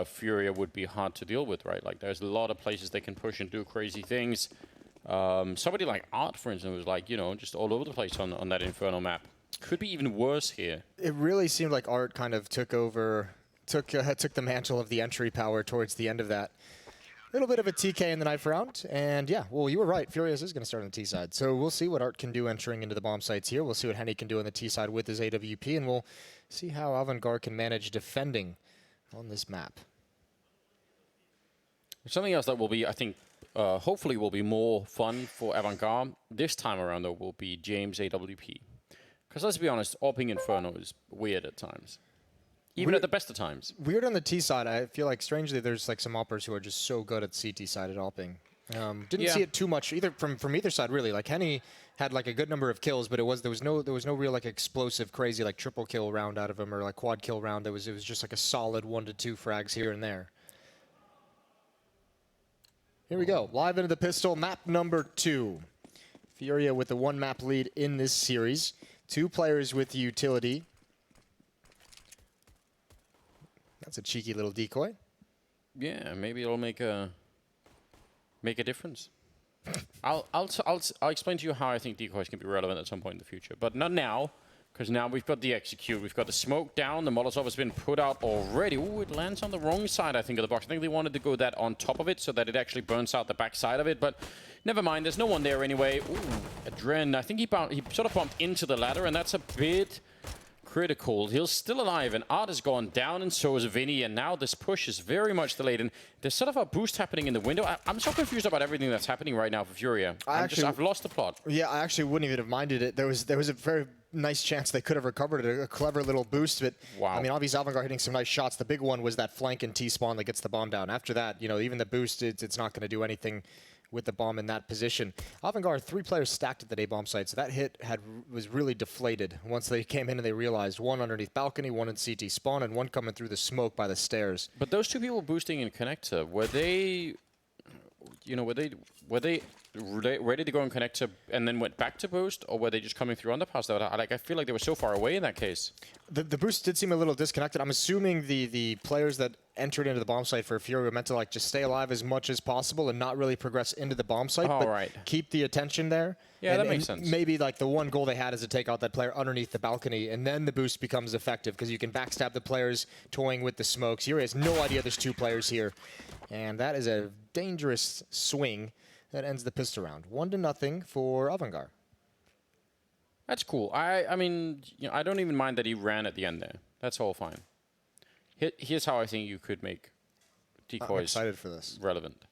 Furia would be hard to deal with, right? Like, there's a lot of places they can push and do crazy things. Somebody like Art, for instance, was like, just all over the place on that Inferno map. Could be even worse here. It really seemed like Art kind of took the mantle of the entry power towards the end of that. A little bit of a TK in the knife round, and yeah, well, you were right. Furious is going to start on the T side. So we'll see what Art can do entering into the bomb sites here. We'll see what Henny can do on the T side with his AWP, and we'll see how AVANGAR can manage defending on this map. Something else that will be, I think, hopefully will be more fun for AVANGAR this time around, though, will be James AWP. Because let's be honest, AWPing Inferno is weird at times. Even at the best of times. Weird on the T side. I feel like, strangely, there's like some oppers who are just so good at CT side at AWPing. Didn't see it too much either from either side, really. Like, Henny had like a good number of kills, but there was no real like explosive, crazy like triple kill round out of him or like quad kill round. It was just like a solid 1 to 2 frags here and there. Here we go, live into the pistol, map number 2. Furia with the 1 map lead in this series. 2 players with utility. That's a cheeky little decoy. Yeah, maybe it'll make a difference. I'll explain to you how I think decoys can be relevant at some point in the future, but not now, because now we've got the execute, we've got the smoke down, the Molotov has been put out already. Ooh, it lands on the wrong side, I think, of the box. I think they wanted to go that on top of it so that it actually burns out the back side of it, but never mind, there's no one there anyway. Ooh, Adren, I think he sort of bumped into the ladder, and that's a bit critical. He's still alive, and Art has gone down, and so is Vinny, and now this push is very much delayed, and there's sort of a boost happening in the window. I'm so confused about everything that's happening right now for Furia. I've lost the plot. Yeah, I actually wouldn't even have minded it. There was a very nice chance they could have recovered it, a clever little boost, but wow. I mean, obviously AVANGAR hitting some nice shots. The big one was that flank and T-spawn that gets the bomb down. After that, even the boost, it's not going to do anything with the bomb in that position. AVANGAR, 3 players stacked at that A-bomb site, so that hit was really deflated once they came in and they realized 1 underneath balcony, 1 in CT spawn, and 1 coming through the smoke by the stairs. But those 2 people boosting in connector, were they ready to go in connector and then went back to boost, or were they just coming through underpass? I feel like they were so far away in that case. The boost did seem a little disconnected. I'm assuming the players that entered into the bomb site for Fury were meant to like just stay alive as much as possible and not really progress into the bomb site, but keep the attention there. Yeah, that makes sense. Maybe like the one goal they had is to take out that player underneath the balcony, and then the boost becomes effective because you can backstab the players toying with the smokes. Fury has no idea there's 2 players here, and that is a dangerous swing that ends the pistol round. 1-0 for AVANGAR. That's cool. I mean, I don't even mind that he ran at the end there. That's all fine. Here's how I think you could make decoys I'm excited for this. Relevant.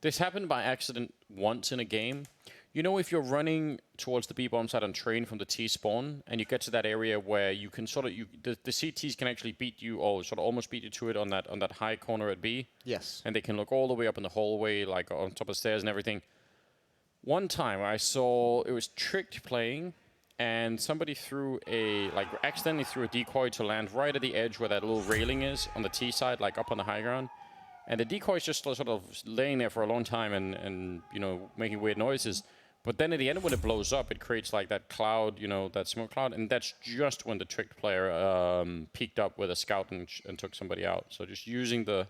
This happened by accident once in a game. If you're running towards the B-bomb side on train from the T-spawn, and you get to that area where you can sort of, the CTs can actually beat you, or sort of almost beat you to it on that high corner at B. Yes. And they can look all the way up in the hallway, like on top of the stairs and everything. One time I saw, it was Tricked playing, and somebody accidentally threw a decoy to land right at the edge where that little railing is on the T side, like up on the high ground. And the decoy is just sort of laying there for a long time and making weird noises. But then at the end, when it blows up, it creates like that cloud, that smoke cloud. And that's just when the Tricked player peeked up with a scout and took somebody out. So just using the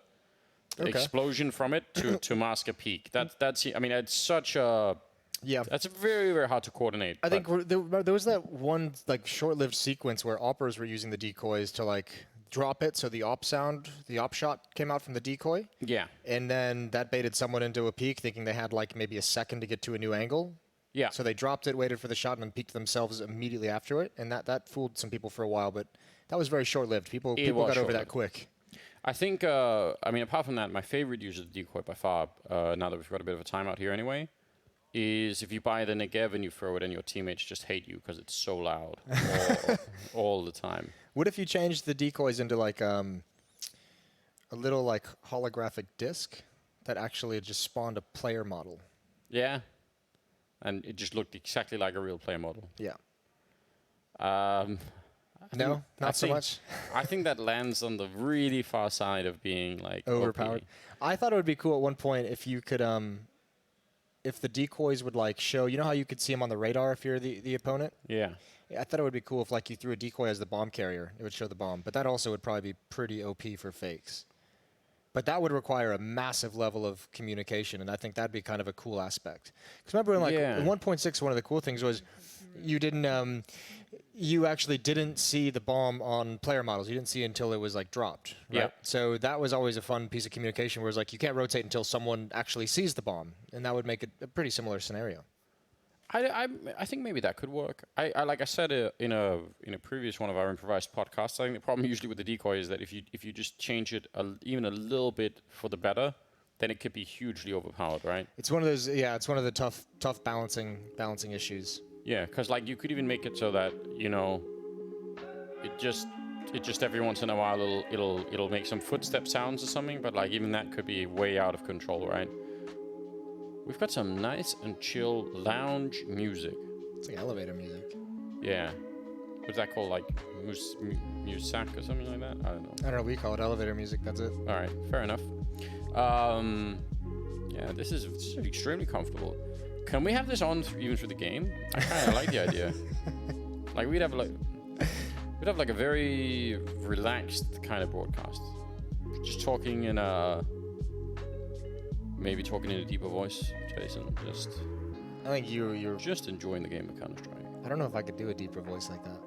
explosion from it to mask a peek. It's such a... Yeah, that's very, very hard to coordinate. I think there was that one like short-lived sequence where oppers were using the decoys to like drop it, so the op shot came out from the decoy. Yeah. And then that baited someone into a peek, thinking they had like maybe a second to get to a new angle. Yeah. So they dropped it, waited for the shot, and then peeked themselves immediately after it, and that fooled some people for a while, but that was very short-lived. People got over that quick. I think, apart from that, my favorite use of the decoy by far, now that we've got a bit of a timeout here anyway, is if you buy the Negev and you throw it and your teammates just hate you because it's so loud all the time. What if you changed the decoys into like a little like holographic disc that actually just spawned a player model? Yeah. And it just looked exactly like a real player model. Yeah. No, not so much. I think that lands on the really far side of being like overpowered. I thought it would be cool at one point if you could if the decoys would like show, how you could see them on the radar if you're the opponent? Yeah. I thought it would be cool if like you threw a decoy as the bomb carrier, it would show the bomb. But that also would probably be pretty OP for fakes. But that would require a massive level of communication, and I think that'd be kind of a cool aspect. Because remember, in in 1.6, one of the cool things was you didn't, you actually didn't see the bomb on player models. You didn't see it until it was like dropped. Right? Yeah. So that was always a fun piece of communication, where it's like you can't rotate until someone actually sees the bomb, and that would make it a pretty similar scenario. I think maybe that could work. I like I said in a previous one of our improvised podcasts. I think the problem usually with the decoy is that if you just change it even a little bit for the better, then it could be hugely overpowered, right? It's one of those. Yeah, it's one of the tough balancing issues. Yeah, because like you could even make it so that it just every once in a while it'll make some footstep sounds or something, but like even that could be way out of control, right? We've got some nice and chill lounge music. It's like elevator music. Yeah. What's that called? Like musak or something like that? I don't know. I don't know. We call it elevator music. That's it. All right. Fair enough. Yeah, this is extremely comfortable. Can we have this on even through the game? I kind of like the idea. Like we'd have like a very relaxed kind of broadcast. Just talking in a. Maybe talking in a deeper voice, Jason. I think you're just enjoying the game of Counter-Strike. I don't know if I could do a deeper voice like that.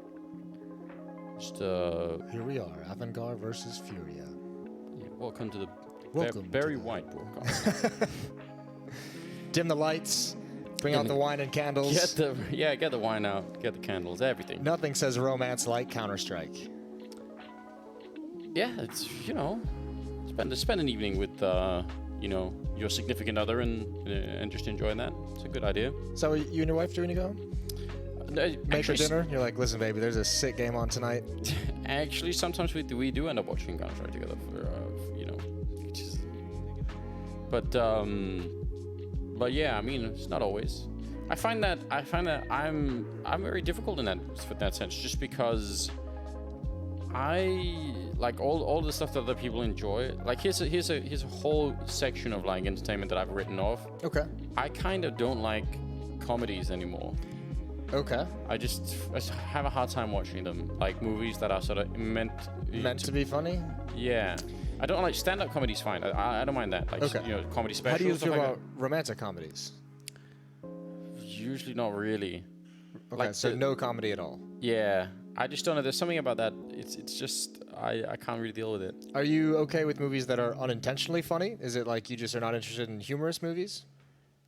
Just Here we are, AVANGAR versus FURIA. Yeah, welcome to the very white broadcast. Dim the lights, bring out the wine and candles. Get the wine out, get the candles, everything. Nothing says romance like Counter-Strike. Yeah, it's spend an evening with your significant other and just enjoying that. It's a good idea. So you and your wife doing to go? Make her dinner? You're like, listen, baby, there's a sick game on tonight. Actually, sometimes we do end up watching Counter-Strike together for but yeah, I mean, it's not always. I find that I'm very difficult in that sense, just because I like all the stuff that other people enjoy. Like here's a whole section of like entertainment that I've written off. Okay. I kind of don't like comedies anymore. Okay. I have a hard time watching them, like movies that are sort of meant to be funny. Yeah, I don't like stand-up comedy's fine. I don't mind that. Like comedy specials. How do you feel like about romantic comedies? Usually not really. Okay, like so no comedy at all. Yeah, I just don't know. There's something about that. It's just I can't really deal with it. Are you okay with movies that are unintentionally funny? Is it like you just are not interested in humorous movies?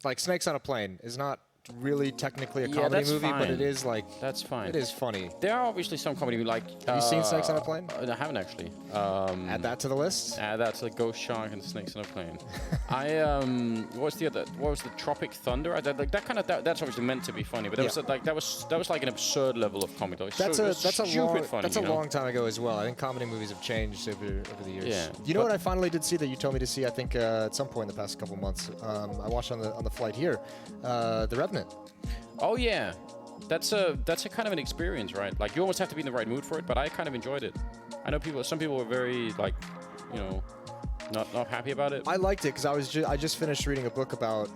Like Snakes on a Plane is not really technically a comedy movie, but it is like that's fine. It is funny. There are obviously some comedy like. Have you seen Snakes on a Plane? I haven't actually. Add that to the list. Add that to the Ghost Shark and Snakes on a Plane. What's the other? What was the Tropic Thunder? That's obviously meant to be funny, but that was like an absurd level of comedy. That's a long time ago as well. I think comedy movies have changed over the years. Yeah. You know what I finally did see that you told me to see? I think at some point in the past couple months. I watched on the flight here, The Revenant. Oh yeah, that's a kind of an experience, right? Like you almost have to be in the right mood for it, but I kind of enjoyed it. I know some people were very like, not happy about it. I liked it because I just finished reading a book about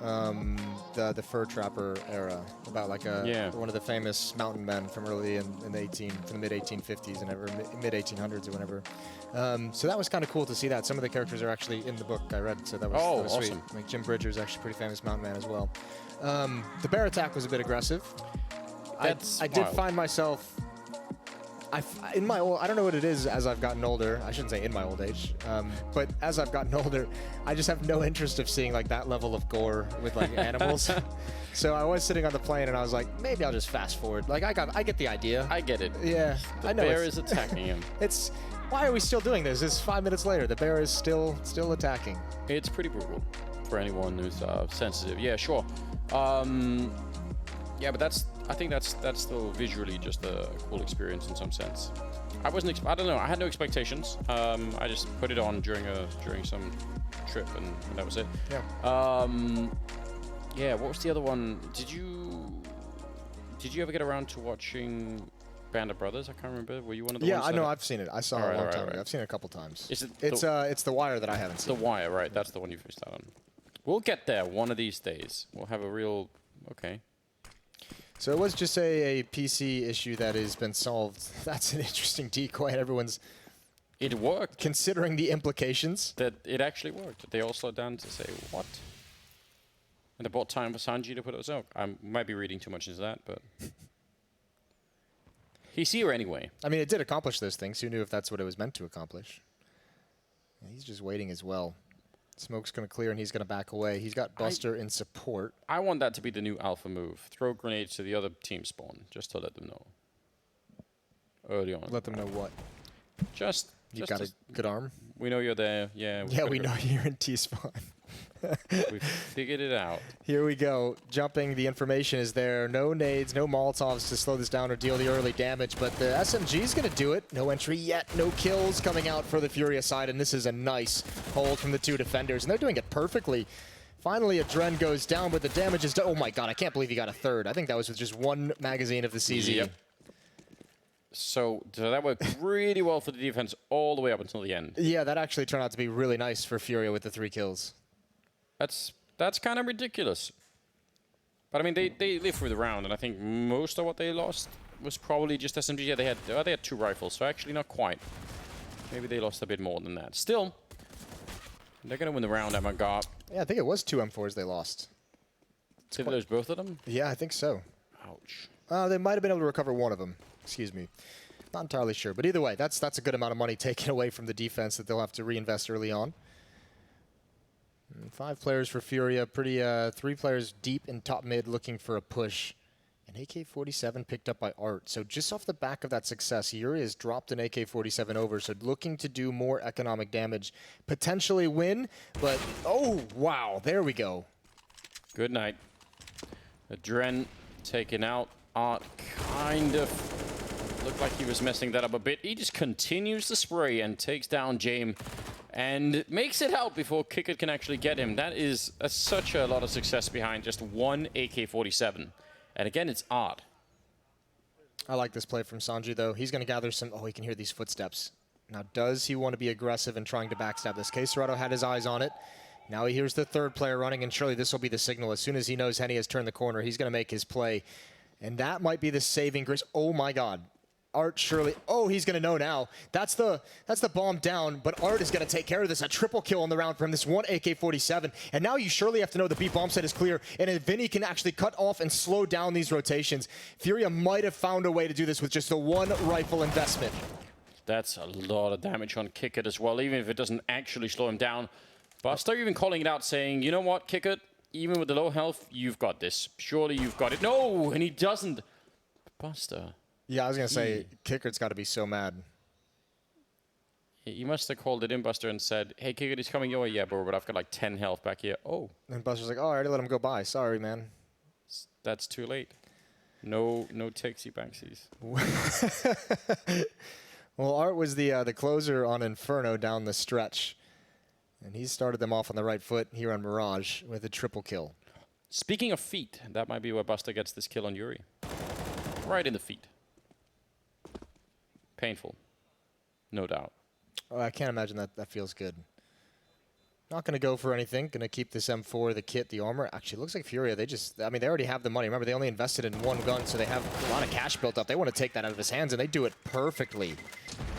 the fur trapper era, about like one of the famous mountain men from early in the mid 1850s and mid 1800s or whenever. So that was kind of cool to see that. Some of the characters are actually in the book I read, so that was awesome. Sweet. Like Jim Bridger is actually a pretty famous mountain man as well. The bear attack was a bit aggressive. I did find myself. I don't know what it is as I've gotten older. I shouldn't say in my old age, but as I've gotten older, I just have no interest of seeing like that level of gore with like animals. So I was sitting on the plane and I was like, maybe I'll just fast forward. Like I get the idea. I get it. Yeah, I know. The bear is attacking him. Why are we still doing this? It's 5 minutes later. The bear is still attacking. It's pretty brutal for anyone who's sensitive. Yeah, sure. Yeah, but I think that's still visually just a cool experience in some sense. I don't know. I had no expectations. I just put it on during some trip, and that was it. Yeah. Yeah. What was the other one? Did you ever get around to watching Band of Brothers? I can't remember. Were you one of the ones? Yeah, I know. I've seen it. I saw it a long time ago. I've seen it a couple times. It's The Wire that I haven't seen. The Wire, right? That's the one you missed out on. We'll get there one of these days. We'll have a real okay. So it was just a PC issue that has been solved. That's an interesting decoy. Everyone's It worked. Considering the implications. That it actually worked. They all slowed down to say, what? And they bought time for Sanji to put us out. I might be reading too much into that, but... He's here anyway. I mean, it did accomplish those things. Who knew if that's what it was meant to accomplish? Yeah, he's just waiting as well. Smoke's going to clear, and he's going to back away. He's got Buster in support. I want that to be the new alpha move. Throw grenades to the other team spawn, just to let them know. Early on. Let them know what? You got a good arm? We know you're there. Yeah. Yeah, we know you're in T-spawn. We've figured it out. Here we go. Jumping, the information is there. No nades, no Molotovs to slow this down or deal the early damage, but the SMG is going to do it. No entry yet. No kills coming out for the Furia side, and this is a nice hold from the two defenders, and they're doing it perfectly. Finally, a Dren goes down, but the damage is done. Oh my god, I can't believe he got a third. I think that was with just one magazine of the CZ. Yep. So that worked really well for the defense all the way up until the end. Yeah, that actually turned out to be really nice for Furia with the 3 kills. That's kind of ridiculous. But I mean, they lived through the round, and I think most of what they lost was probably just SMG. Yeah, they had 2 rifles, so actually not quite. Maybe they lost a bit more than that. Still, they're gonna win the round, AVANGAR. Yeah, I think it was 2 M4s they lost. Did they lose both of them? Yeah, I think so. Ouch. They might have been able to recover one of them. Excuse me. Not entirely sure, but either way, that's a good amount of money taken away from the defense that they'll have to reinvest early on. 5 players for Furia, pretty 3 players deep in top mid looking for a push. An AK-47 picked up by Art. So just off the back of that success, Yuri has dropped an AK-47 over, so looking to do more economic damage. Potentially win, but oh, wow, there we go. Good night. The Dren taken out. Art kind of looked like he was messing that up a bit. He just continues to spray and takes down James. And makes it out before Kickert can actually get him. That is such a lot of success behind just one AK-47. And again, it's Art. I like this play from Sanji, though. He's going to gather some... Oh, he can hear these footsteps. Now, does he want to be aggressive and trying to backstab this? K-Serrato had his eyes on it. Now he hears the 3rd player running, and surely this will be the signal. As soon as he knows Henny has turned the corner, he's going to make his play. And that might be the saving grace. Oh, my God. Art surely... Oh, he's going to know now. That's the bomb down, but Art is going to take care of this. A triple kill on the round from this one AK-47. And now you surely have to know the B bomb set is clear, and if Vinny can actually cut off and slow down these rotations, Furia might have found a way to do this with just the 1 rifle investment. That's a lot of damage on Kickert as well, even if it doesn't actually slow him down. Buster even calling it out, saying, you know what, Kickert, even with the low health, you've got this. Surely you've got it. No, and he doesn't. Buster... Yeah, I was going to say, Kickert's got to be so mad. He must have called it in, Buster, and said, hey, Kickert, he's coming your way. Yeah, bro, but I've got like 10 health back here. Oh. And Buster's like, oh, I already let him go by. Sorry, man. That's too late. No takesy-backsies. Well, Art was the closer on Inferno down the stretch. And he started them off on the right foot here on Mirage with a triple kill. Speaking of feet, that might be where Buster gets this kill on Yuri. Right in the feet. Painful. No doubt. Oh, I can't imagine that feels good. Not going to go for anything. Going to keep this M4, the kit, the armor. Actually, it looks like Furia, they already have the money. Remember, they only invested in 1 gun, so they have a lot of cash built up. They want to take that out of his hands, and they do it perfectly.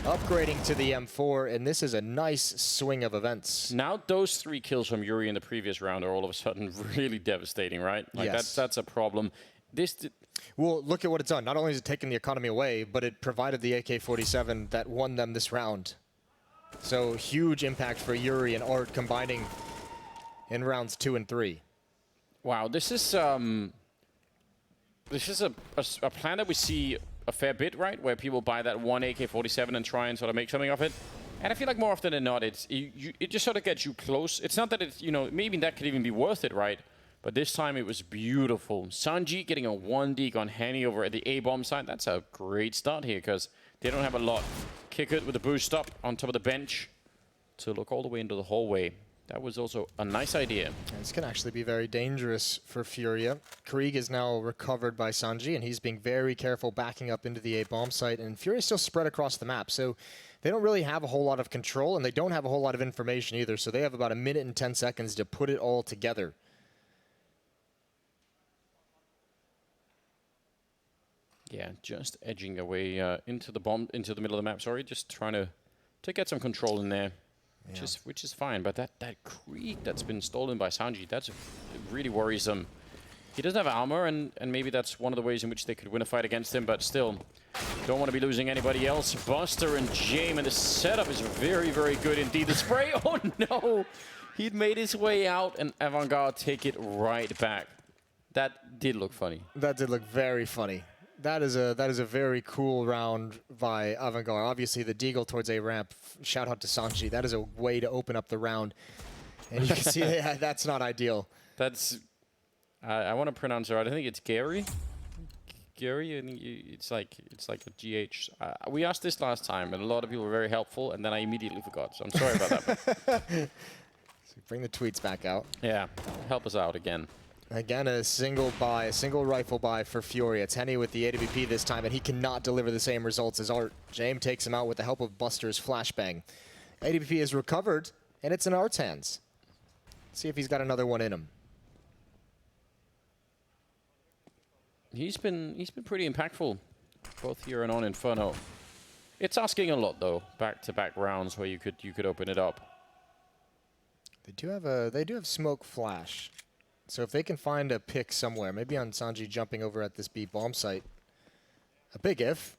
Upgrading to the M4, and this is a nice swing of events. Now, those 3 kills from Yuri in the previous round are all of a sudden really devastating, right? Like, yes. That's a problem. Well, look at what it's done. Not only is it taking the economy away, but it provided the AK-47 that won them this round. So huge impact for Yuri and Art combining in rounds 2 and 3. Wow, this is a plan that we see a fair bit, right? Where people buy that one AK-47 and try and sort of make something of it. And I feel like more often than not, it just sort of gets you close. It's not that it's, maybe that could even be worth it, right? But this time it was beautiful. Sanji getting a 1 deke on Henny over at the A-bomb side. That's a great start here because they don't have a lot. Kickert with the boost up on top of the bench to look all the way into the hallway. That was also a nice idea. And this can actually be very dangerous for Furia. Krieg is now recovered by Sanji, and he's being very careful backing up into the A-bomb site. And Furia is still spread across the map, so they don't really have a whole lot of control, and they don't have a whole lot of information either. So they have about 1 minute and 10 seconds to put it all together. Yeah, just edging away into the middle of the map. Sorry, just trying to to get some control in there, which is fine. But that creek that's been stolen by Sanji, that's really worrisome. He doesn't have armor, and maybe that's one of the ways in which they could win a fight against him, but still, don't want to be losing anybody else. Buster and Jame, and the setup is very, very good indeed. The spray, oh no! He'd made his way out, and AVANGAR take it right back. That did look funny. That did look very funny. That is a very cool round by AVANGAR. Obviously, the deagle towards A ramp. Shout out to Sanji. That is a way to open up the round, and you can see that's not ideal. That's I want to pronounce it right. I think it's Gary. Gary, I think it's like a GH. We asked this last time, and a lot of people were very helpful, and then I immediately forgot. So I'm sorry about that. So bring the tweets back out. Yeah, help us out again. Again, a single buy, a single rifle buy for Furia. It's Henny with the AWP this time, and he cannot deliver the same results as Art. Jame takes him out with the help of Buster's flashbang. AWP is recovered, and it's in Art's hands. Let's see if he's got another one in him. He's been pretty impactful, both here and on Inferno. It's asking a lot though, back-to-back rounds where you could open it up. They do have smoke flash. So if they can find a pick somewhere, maybe on Sanji jumping over at this B bomb site, a big if.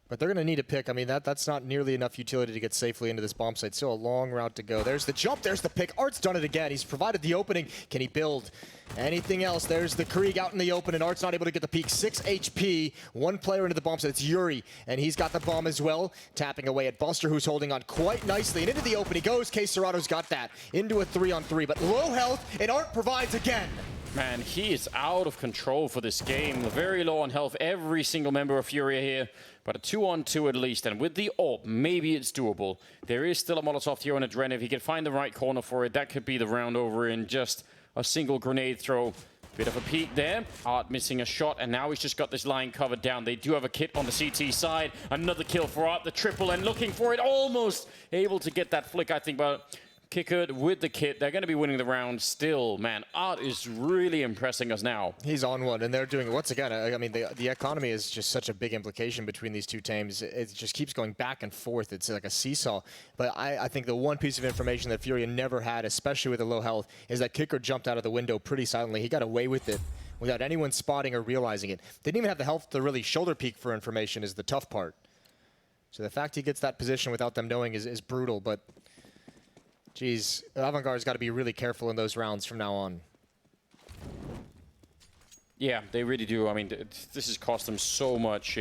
But they're going to need a pick. I mean, that's not nearly enough utility to get safely into this bomb site. Still a long route to go. There's the jump. There's the pick. Art's done it again. He's provided the opening. Can he build anything else? There's the Krieg out in the open, and Art's not able to get the peak. 6 HP. One player into the bomb site. It's Yuri, and he's got the bomb as well. Tapping away at Buster, who's holding on quite nicely. And into the open he goes. K Serrato's got that. Into a 3-on-3, but low health, and Art provides again. Man, he is out of control for this game. Very low on health, every single member of Furia here. But a 2-on-2 at least, and with the AWP, maybe it's doable. There is still a Molotov here on a Dren. If he can find the right corner for it, that could be the round over in just a single grenade throw. Bit of a peek there. Art missing a shot, and now he's just got this line covered down. They do have a kit on the CT side. Another kill for Art, the triple, and looking for it. Almost able to get that flick, I think, but Kicker with the kit. They're going to be winning the round still. Man, Art is really impressing us now. He's on one, and they're doing, once again, I mean, the economy is just such a big implication between these two teams. It just keeps going back and forth. It's like a seesaw. But I think the one piece of information that Furia never had, especially with the low health, is that Kicker jumped out of the window pretty silently. He got away with it without anyone spotting or realizing it. Didn't even have the health to really shoulder peek for information is the tough part. So the fact he gets that position without them knowing is brutal, but geez, AVANGAR's got to be really careful in those rounds from now on. Yeah, they really do. I mean, this has cost them so much,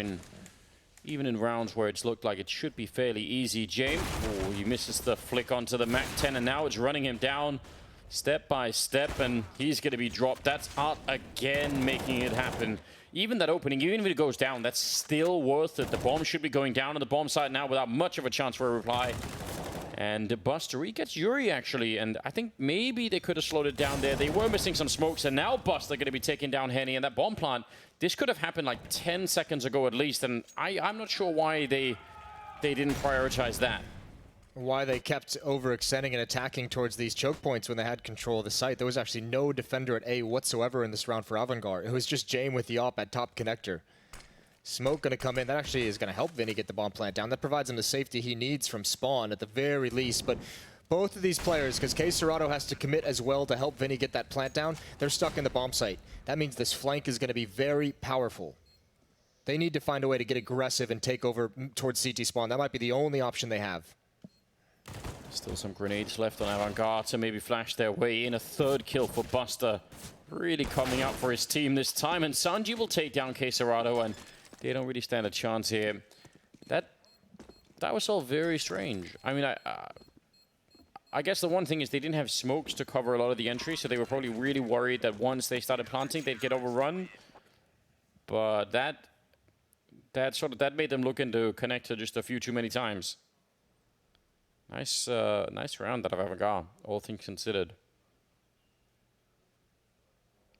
even in rounds where it's looked like it should be fairly easy. Jame, oh, he misses the flick onto the MAC-10, and now it's running him down step by step, and he's going to be dropped. That's Art again making it happen. Even that opening, even if it goes down, that's still worth it. The bomb should be going down on the bomb side now without much of a chance for a reply. And Buster, he gets Yuri, actually, and I think maybe they could have slowed it down there. They were missing some smokes, and now Buster going to be taking down Henny, and that bomb plant, this could have happened like 10 seconds ago at least, and I'm not sure why they didn't prioritize that. Why they kept overextending and attacking towards these choke points when they had control of the site. There was actually no defender at A whatsoever in this round for AVANGAR. It was just Jame with the op at top connector. Smoke going to come in. That actually is going to help Vinny get the bomb plant down. That provides him the safety he needs from spawn at the very least. But both of these players, because K Serrato has to commit as well to help Vinny get that plant down, they're stuck in the bomb site. That means this flank is going to be very powerful. They need to find a way to get aggressive and take over towards CT spawn. That might be the only option they have. Still some grenades left on AVANGAR to maybe flash their way in. A third kill for Buster. Really coming out for his team this time. And Sanji will take down K Serrato, and they don't really stand a chance here. That was all very strange. I mean, I guess the one thing is they didn't have smokes to cover a lot of the entry, so they were probably really worried that once they started planting, they'd get overrun. But that made them look into connector just a few too many times. Nice round out of AVANGAR, all things considered.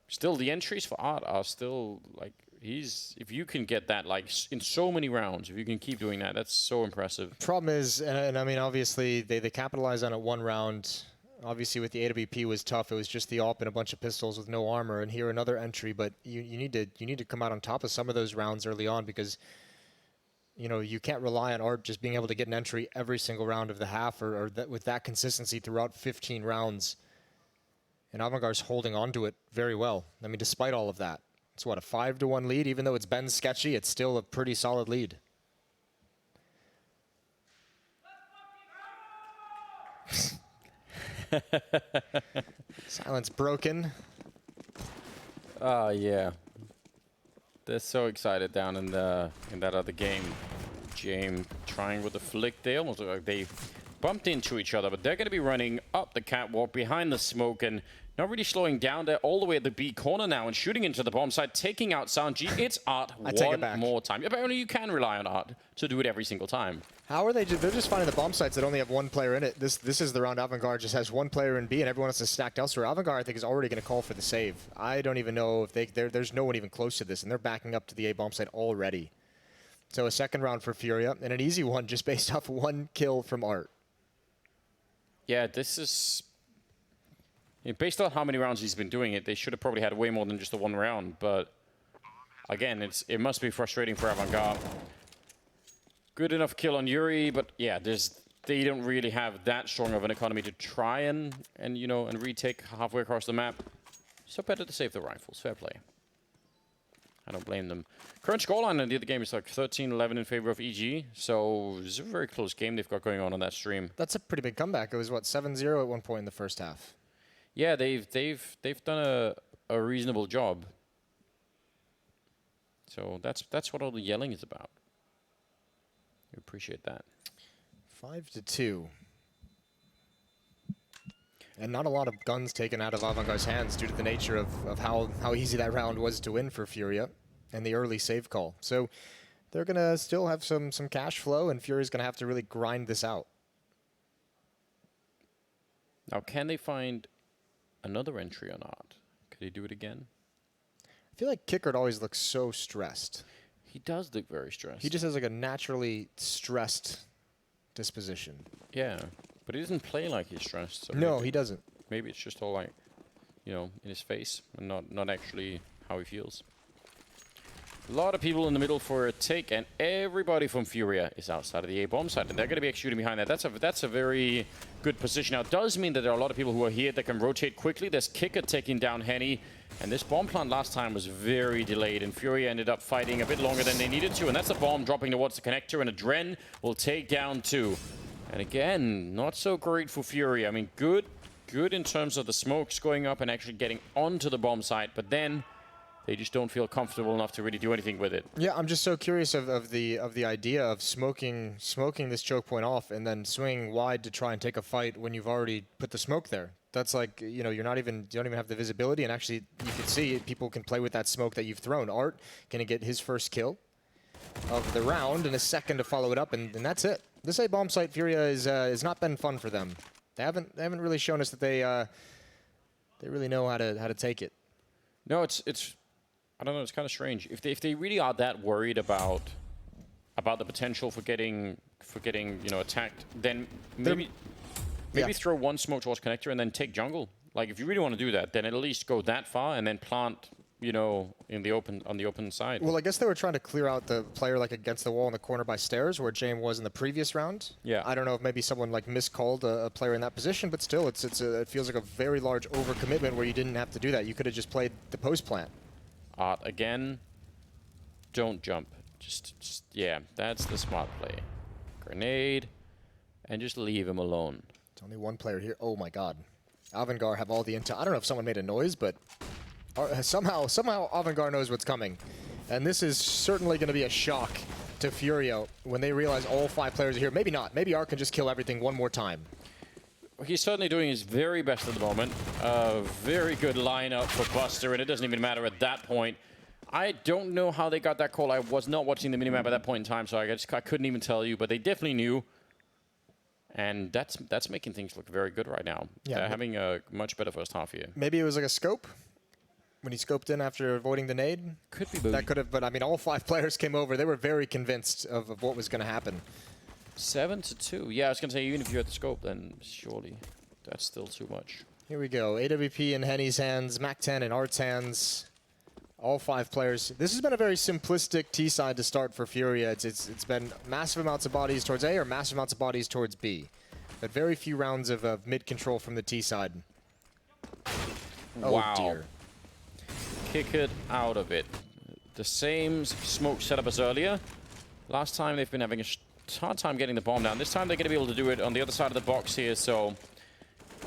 Still, the entries for Art are still like, if you can get that like in so many rounds, if you can keep doing that, that's so impressive. Problem is, and I mean, obviously they capitalized on it one round. Obviously with the AWP was tough. It was just the AWP and a bunch of pistols with no armor, and here another entry. But you need to come out on top of some of those rounds early on, because you know, you can't rely on Art just being able to get an entry every single round of the half or with that consistency throughout 15 rounds. And AVANGAR's holding on to it very well. I mean, despite all of that. It's what, a 5-1 lead? Even though it's been sketchy, it's still a pretty solid lead. Silence broken. Oh, yeah. They're so excited down in that other game. James trying with the flick. They almost look like they bumped into each other, but they're going to be running up the catwalk behind the smoke and not really slowing down. They're all the way at the B corner now and shooting into the bomb site, taking out Sound G. It's Art one more time. Yeah, but only you can rely on Art to do it every single time. How are they? They're just finding the bomb sites that only have one player in it. This is the round AVANGAR just has one player in B and everyone else is stacked elsewhere. AVANGAR, I think, is already going to call for the save. I don't even know if there's no one even close to this, and they're backing up to the A bomb site already. So a second round for FURIA, and an easy one just based off one kill from Art. Yeah, this is... based on how many rounds he's been doing it, they should have probably had way more than just the one round, but again, it must be frustrating for AVANGAR. Good enough kill on Yuri, but yeah, they don't really have that strong of an economy to try and retake halfway across the map. So better to save the rifles. Fair play. I don't blame them. Current scoreline in the other game is like 13-11 in favor of EG, so it's a very close game they've got going on that stream. That's a pretty big comeback. It was what, 7-0 at one point in the first half. Yeah, they've done a reasonable job. So that's what all the yelling is about. We appreciate that. 5-2. And not a lot of guns taken out of AVANGAR's hands due to the nature of how easy that round was to win for FURIA and the early save call. So they're going to still have some cash flow, and FURIA's going to have to really grind this out. Now, can they find another entry or not? Could he do it again? I feel like Kickard always looks so stressed. He does look very stressed. He just has like a naturally stressed disposition. Yeah, but he doesn't play like he's stressed. So no, he doesn't. Maybe it's just all like, in his face and not actually how he feels. A lot of people in the middle for a take, and everybody from FURIA is outside of the A bomb site, and they're going to be shooting behind that. That's a very good position. Now, it does mean that there are a lot of people who are here that can rotate quickly. There's Kickard taking down Henny, and this bomb plant last time was very delayed, and FURIA ended up fighting a bit longer than they needed to, and that's a bomb dropping towards the connector, and a Dren will take down 2. And again, not so great for FURIA. I mean, good in terms of the smokes going up and actually getting onto the bomb site, but then they just don't feel comfortable enough to really do anything with it. Yeah, I'm just so curious of the idea of smoking this choke point off and then swinging wide to try and take a fight when you've already put the smoke there. That's like, you don't even have the visibility, and actually you can see people can play with that smoke that you've thrown. Art gonna get his first kill of the round and a second to follow it up, and that's it. This A bomb site FURIA has not been fun for them. They haven't really shown us that they really know how to take it. No, it's I don't know, it's kind of strange. If they really are that worried about the potential for getting attacked, then maybe throw one smoke towards connector and then take jungle. Like, if you really want to do that, then at least go that far and then plant, on the open side. Well, I guess they were trying to clear out the player like against the wall in the corner by stairs where James was in the previous round. Yeah. I don't know if maybe someone like miscalled a player in that position, but still, it feels like a very large overcommitment where you didn't have to do that. You could have just played the post plant. Art again. Don't jump. Just yeah, that's the smart play. Grenade, and just leave him alone. It's only one player here. Oh my God, AVANGAR have all the intel. I don't know if someone made a noise, but somehow AVANGAR knows what's coming, and this is certainly going to be a shock to FURIA when they realize all 5 players are here. Maybe not. Maybe Art can just kill everything one more time. He's certainly doing his very best at the moment. Very good lineup for Buster, and it doesn't even matter at that point. I don't know how they got that call. I was not watching the minimap at that point in time, so I couldn't even tell you, but they definitely knew. And that's making things look very good right now. Yeah, they're having a much better first half here. Maybe it was like a scope when he scoped in after avoiding the nade. Could be. That could have, but I mean, all 5 players came over. They were very convinced of what was going to happen. 7-2. Yeah, I was going to say, even if you had the scope, then surely that's still too much. Here we go. AWP in Henny's hands, MAC-10 in Art's hands. All 5 players. This has been a very simplistic T side to start for FURIA. It's been massive amounts of bodies towards A or massive amounts of bodies towards B. But very few rounds of mid control from the T side. Wow. Oh dear. Kick it out of it. The same smoke setup as earlier. Last time they've been having a hard time getting the bomb down. This time they're going to be able to do it on the other side of the box here, so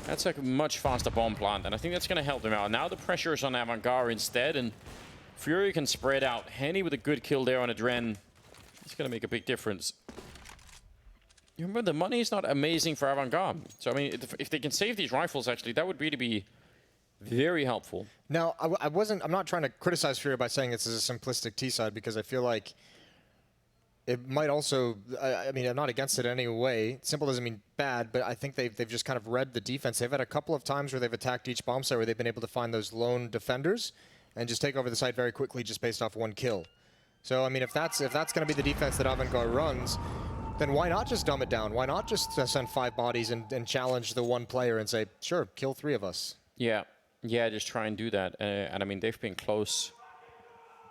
that's a much faster bomb plant, and I think that's going to help them out. Now the pressure is on AVANGAR instead, and FURIA can spread out. Henny with a good kill there on Adren. It's going to make a big difference. You remember, the money is not amazing for AVANGAR. So, I mean, if they can save these rifles, actually, that would really be very helpful. Now, I'm not trying to criticize FURIA by saying this is a simplistic T side, because I feel like it might also, I mean, I'm not against it in any way. Simple doesn't mean bad, but I think they've just kind of read the defense. They've had a couple of times where they've attacked each bomb site where they've been able to find those lone defenders and just take over the site very quickly just based off 1 kill. So, I mean, if that's going to be the defense that AVANGAR runs, then why not just dumb it down? Why not just send 5 bodies and challenge the 1 player and say, sure, kill 3 of us? Yeah, just try and do that. And I mean, they've been close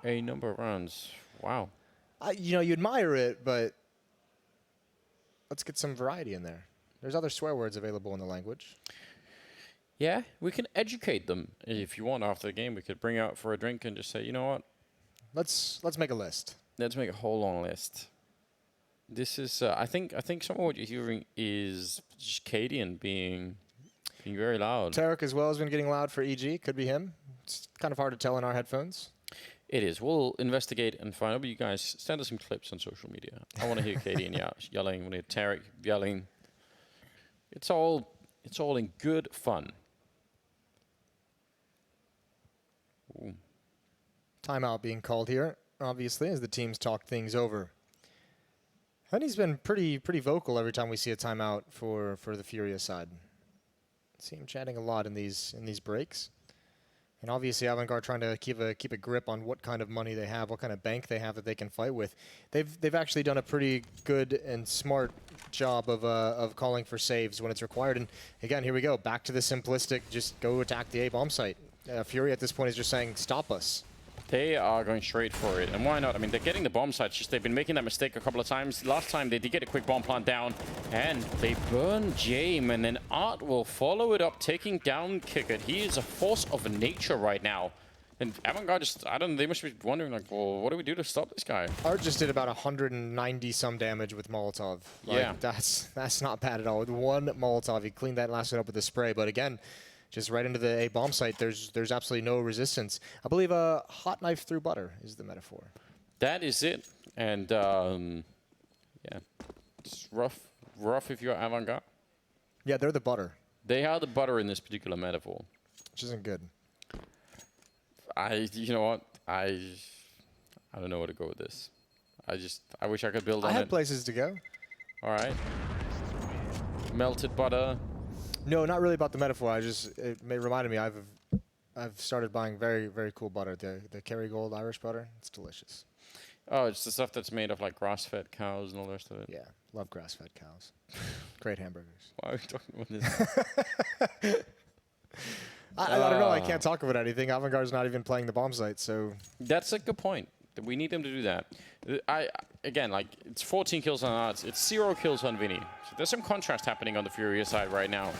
a number of rounds. Wow. You know, you admire it, but let's get some variety in there. There's other swear words available in the language. Yeah, we can educate them. If you want, after the game, we could bring out for a drink and just say, you know what? Let's make a list. Let's make a whole long list. This is, I think some of what you're hearing is just Cadian being very loud. Tarek as well has been getting loud for EG. Could be him. It's kind of hard to tell in our headphones. It is. We'll investigate and find out. But you guys send us some clips on social media. I want to hear Cadian yelling. I want to hear Tarek yelling. It's all in good fun. Ooh. Timeout being called here, obviously, as the teams talk things over. Henny's been pretty vocal every time we see a timeout for the FURIA side. See him chatting a lot in these breaks. And obviously AVANGAR trying to keep a grip on what kind of money they have, what kind of bank they have that they can fight with. They've actually done a pretty good and smart job of calling for saves when it's required. And again, here we go, back to the simplistic, just go attack the A bomb site. FURIA at this point is just saying, stop us. They are going straight for it, and why not? I mean, they're getting the bomb sites, just they've been making that mistake a couple of times. Last time they did get a quick bomb plant down, and they burn Jame, and then Art will follow it up, taking down Kickert. He is a force of nature right now. And AVANGAR just, I don't know, they must be wondering, like, well, what do we do to stop this guy? Art just did about 190 some damage with Molotov. Like, yeah. That's not bad at all. With 1 Molotov, he cleaned that last one up with a spray, but again, just right into the A bomb site, there's absolutely no resistance. I believe a hot knife through butter is the metaphor. That is it. And, yeah, it's rough if you're AVANGAR. Yeah, they're the butter. They are the butter in this particular metaphor. Which isn't good. You know what? I don't know where to go with this. I wish I could build on it. I had places to go. All right. Melted butter. No, not really about the metaphor. It reminded me. I've started buying very, very cool butter. The Kerrygold Irish butter. It's delicious. Oh, it's the stuff that's made of like grass-fed cows and all the rest of it. Yeah, love grass-fed cows. Great hamburgers. Why are we talking about this? I don't know. I can't talk about anything. AVANGAR's not even playing the bomb site, so That's a good point. We need them to do that. Again, like, it's 14 kills on Arts. It's 0 kills on Vinny. So there's some contrast happening on the FURIA side right now.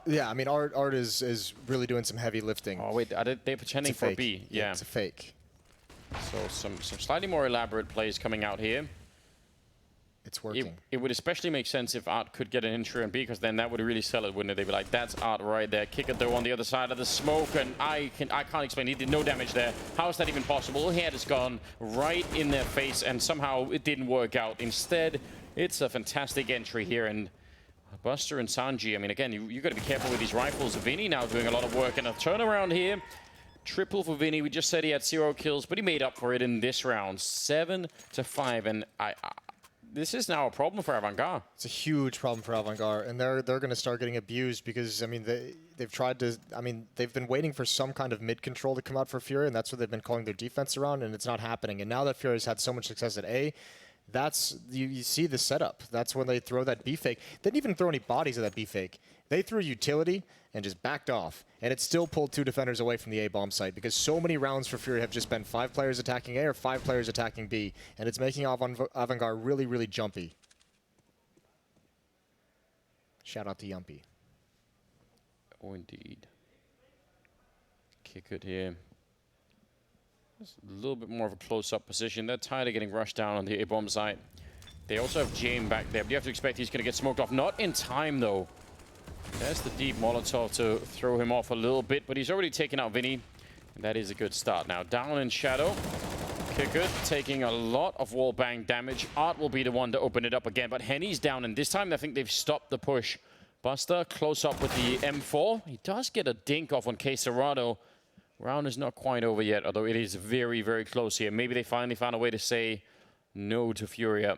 yeah. I mean, Art is really doing some heavy lifting. Oh wait, are they pretending for B? Yeah, it's a fake. So some slightly more elaborate plays coming out here. It's working. It would especially make sense if Art could get an entry on B, because then that would really sell it, wouldn't it? They'd be like, that's Art right there. Kick it though on the other side of the smoke, and I can't explain. He did no damage there. How is that even possible? He had his gun right in their face, and somehow it didn't work out. Instead, it's a fantastic entry here, and Buster and Sanji, I mean, again, you got to be careful with these rifles. Vinny now doing a lot of work, and a turnaround here. Triple for Vinny. We just said he had 0 kills, but he made up for it in this round. 7-5, and this is now a problem for AVANGAR. It's a huge problem for AVANGAR, and they're going to start getting abused because, I mean, they've tried to, I mean, they've been waiting for some kind of mid-control to come out for FURIA, and that's what they've been calling their defense around, and it's not happening. And now that FURIA's had so much success at A, That's you see the setup. That's when they throw that B fake. They didn't even throw any bodies of that B fake. They threw utility and just backed off, and it still pulled 2 defenders away from the A bomb site because so many rounds for Furia have just been 5 players attacking A or 5 players attacking B, and it's making AVANGAR really, really jumpy. Shout out to Yumpy. Oh, indeed. Kick it here. Just a little bit more of a close-up position. They're tired of getting rushed down on the A-bomb site. They also have James back there, but you have to expect he's going to get smoked off. Not in time, though. There's the deep Molotov to throw him off a little bit, but he's already taken out Vinny. And that is a good start. Now, down in shadow. Kickert taking a lot of wall bang damage. Art will be the one to open it up again, but Henny's down, and this time I think they've stopped the push. Buster close up with the M4. He does get a dink off on Quesarado. Round is not quite over yet, although it is very, very close here. Maybe they finally found a way to say no to Furia.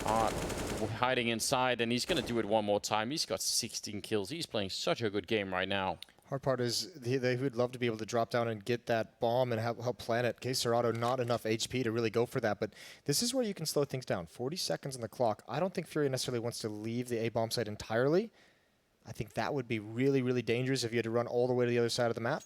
Art hiding inside, and he's going to do it one more time. He's got 16 kills. He's playing such a good game right now. Hard part is they would love to be able to drop down and get that bomb and help plant it. Quesarado, not enough HP to really go for that, but this is where you can slow things down. 40 seconds on the clock. I don't think Furia necessarily wants to leave the A-bomb site entirely. I think that would be really, really dangerous if you had to run all the way to the other side of the map.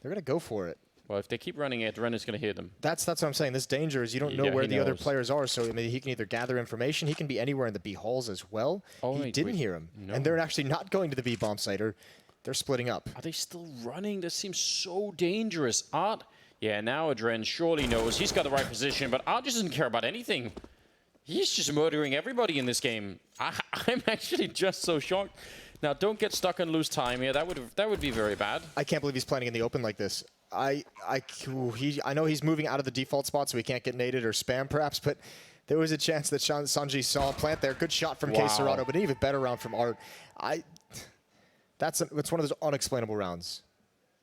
They're going to go for it. Well, if they keep running it, Ren is going to hear them. That's what I'm saying. This danger is you don't know where the other players are, so I mean, he can either gather information, he can be anywhere in the B halls as well. Oh, he didn't hear him. No. And they're actually not going to the B bomb site, or they're splitting up. Are they still running? This seems so dangerous. Art, yeah, now Adren surely knows he's got the right position, but Art just doesn't care about anything. He's just murdering everybody in this game. I'm actually just so shocked. Now, don't get stuck and lose time here. That would be very bad. I can't believe he's planning in the open like this. I know he's moving out of the default spot, so he can't get naded or spam, perhaps, but there was a chance that Sanji saw a plant there. Good shot from Quesarado, but an even better round from Art. It's one of those unexplainable rounds.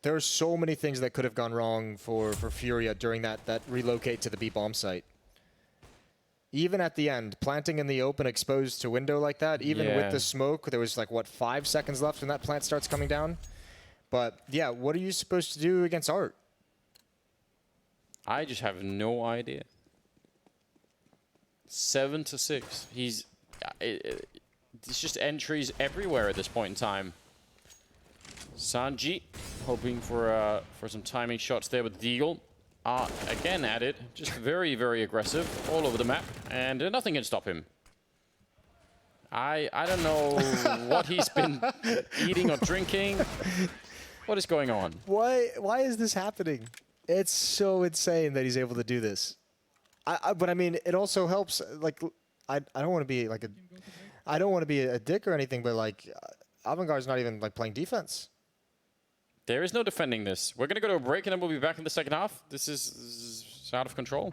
There are so many things that could have gone wrong for Furia during that relocate to the B bomb site. Even at the end, planting in the open, exposed to window like that, even with the smoke, there was like, what, 5 seconds left when that plant starts coming down? But, yeah, what are you supposed to do against Art? I just have no idea. 7-6. It's just entries everywhere at this point in time. Sanji hoping for some timing shots there with Deagle. Again at it, just very, very aggressive all over the map, and nothing can stop him. I don't know what he's been eating or drinking. What is going on? Why is this happening? It's so insane that he's able to do this. But I mean, it also helps. Like, I don't want to be like I don't want to be a dick or anything, but like, AVANGAR's not even like playing defense. There is no defending this. We're going to go to a break, and then we'll be back in the second half. This is out of control.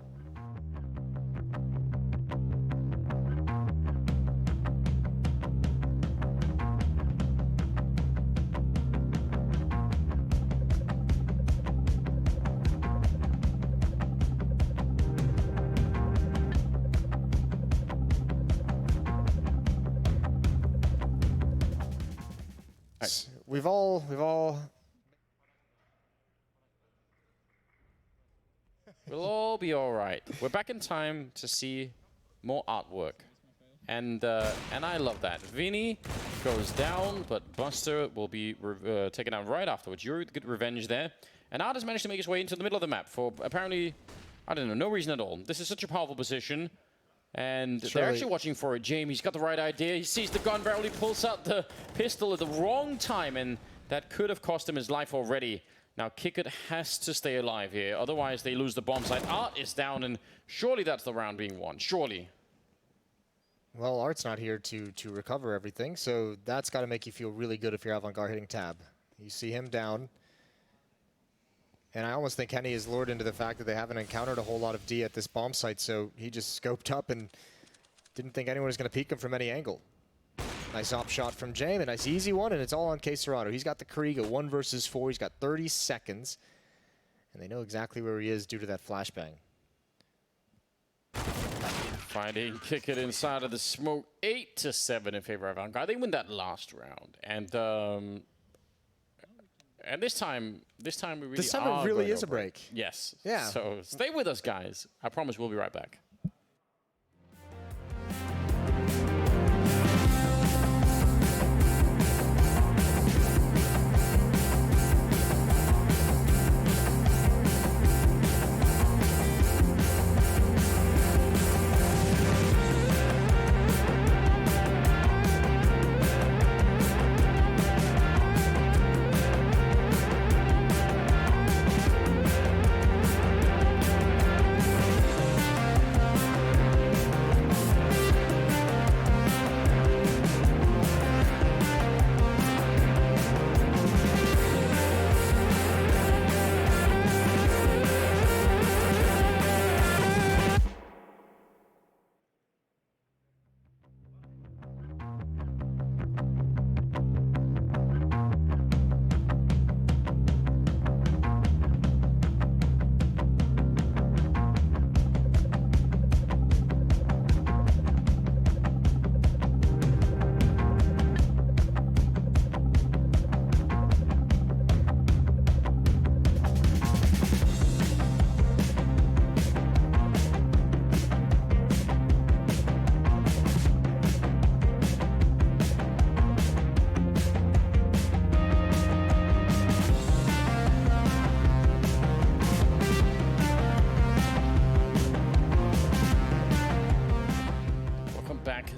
We've all We'll all be all right. We're back in time to see more artwork. And I love that. Vinny goes down, but Buster will be taken out right afterwards. Yuri, good revenge there. And Art has managed to make his way into the middle of the map for apparently, I don't know, no reason at all. This is such a powerful position. And they're actually watching for it. Jamie's got the right idea. He sees the gun barrel. He pulls out the pistol at the wrong time, and that could have cost him his life already. Now, Kickert has to stay alive here. Otherwise, they lose the bomb site. Art is down, and surely that's the round being won. Surely. Well, Art's not here to recover everything, so that's got to make you feel really good if you're AVANGAR hitting tab. You see him down. And I almost think Henny is lured into the fact that they haven't encountered a whole lot of D at this bomb site, so he just scoped up and didn't think anyone was going to peek him from any angle. Nice op shot from James, a nice easy one, and it's all on Quesarado. He's got the Krieg, a 1 versus 4. He's got 30 seconds, and they know exactly where he is due to that flashbang. Finding Kickert inside of the smoke, 8-7 in favor of AVANGAR. They win that last round, and this time we really it really is a break. Yes. Yeah. So stay with us, guys. I promise we'll be right back.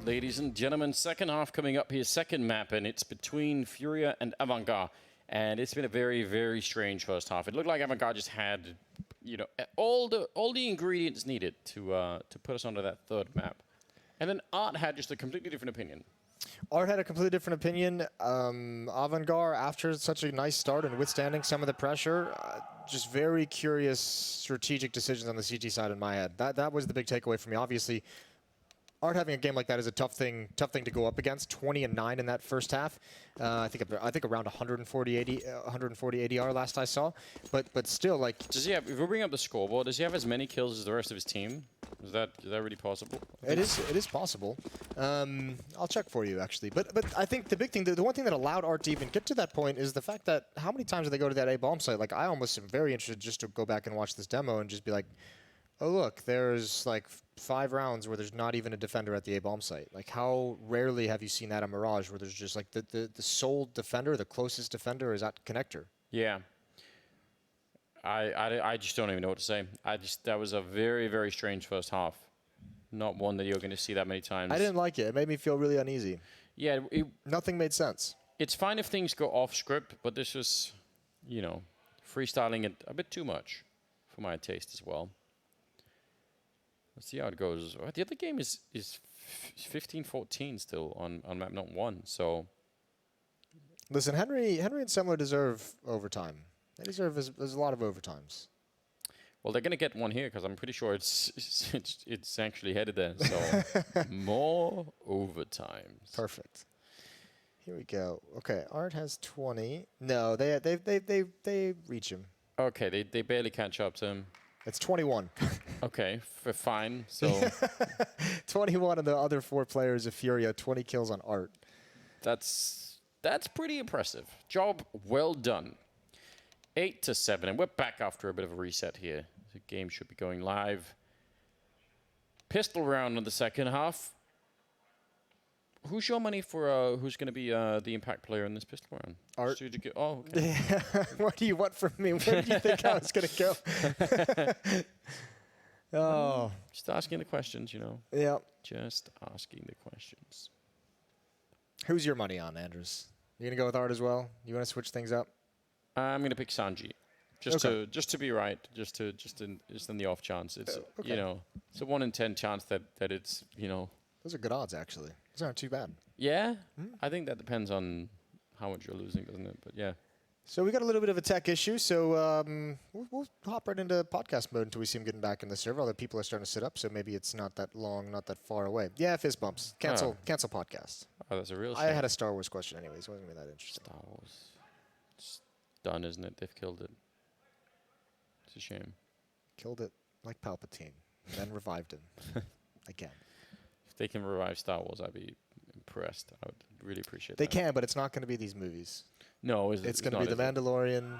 ladies and gentlemen. Second half coming up here, second map, and it's between FURIA and AVANGAR. And it's been a very, very strange first half. It looked like AVANGAR just had, you know, all the ingredients needed to put us onto that third map. And then Art had just a completely different opinion. Art had a completely different opinion. AVANGAR, after such a nice start and withstanding some of the pressure, just very curious strategic decisions on the CT side in my head. That was the big takeaway for me. Obviously, Art having a game like that is a tough thing to go up against. 20-9 in that first half. I think around 140 ADR last I saw. But still, like, does he have? If we bring up the scoreboard, does he have as many kills as the rest of his team? Is that really possible? It is possible. I'll check for you actually. But I think the big thing, the one thing that allowed Art to even get to that point is the fact that how many times did they go to that A bomb site? Like, I almost am very interested just to go back and watch this demo and just be like, oh look, there's like 5 rounds where there's not even a defender at the A bomb site. Like, how rarely have you seen that on Mirage where there's just like the sole defender, the closest defender is at connector? Yeah. I just don't even know what to say. That was a very, very strange first half. Not one that you're going to see that many times. I didn't like it. It made me feel really uneasy. Yeah. Nothing made sense. It's fine if things go off script, but this was, you know, freestyling it a bit too much for my taste as well. Let's see how it goes. The other game is 15-14 still on map not 1. So listen, Henry and Semler deserve overtime. They deserve there's a lot of overtimes. Well, they're going to get one here because I'm pretty sure it's actually headed there. So more overtimes. Perfect. Here we go. Okay, Art has 20. No, they reach him. Okay, they barely catch up to him. It's 21. Okay, fine. So 21 of the other 4 players of FURIA, 20 kills on Art. That's pretty impressive. Job well done. 8-7, and we're back after a bit of a reset here. The game should be going live. Pistol round in the second half. Who's your money for who's going to be the impact player in this pistol round? Art. Oh, okay. What do you want from me? Where do you think I was going to go? Oh. Just asking the questions, you know. Yeah. Just asking the questions. Who's your money on, Andrews? You going to go with Art as well? You want to switch things up? I'm going to pick Sanji. Just to be right, just in the off chance. It's you know, it's a 1 in 10 chance that it's, you know. Those are good odds, actually. Those aren't too bad. Yeah, I think that depends on how much you're losing, doesn't it? But yeah. So we got a little bit of a tech issue, so we'll hop right into podcast mode until we see him getting back in the server. Other people are starting to sit up, so maybe it's not that long, not that far away. Yeah, fist bumps. Cancel podcast. Oh, that's a real shame. I had a Star Wars question anyways. It wasn't really that interesting. Star Wars. It's done, isn't it? They've killed it. It's a shame. Killed it like Palpatine, then revived him again. If they can revive Star Wars, I'd be impressed. I would really appreciate They that. can, but it's not going to be these movies. No, it's going to be the Mandalorian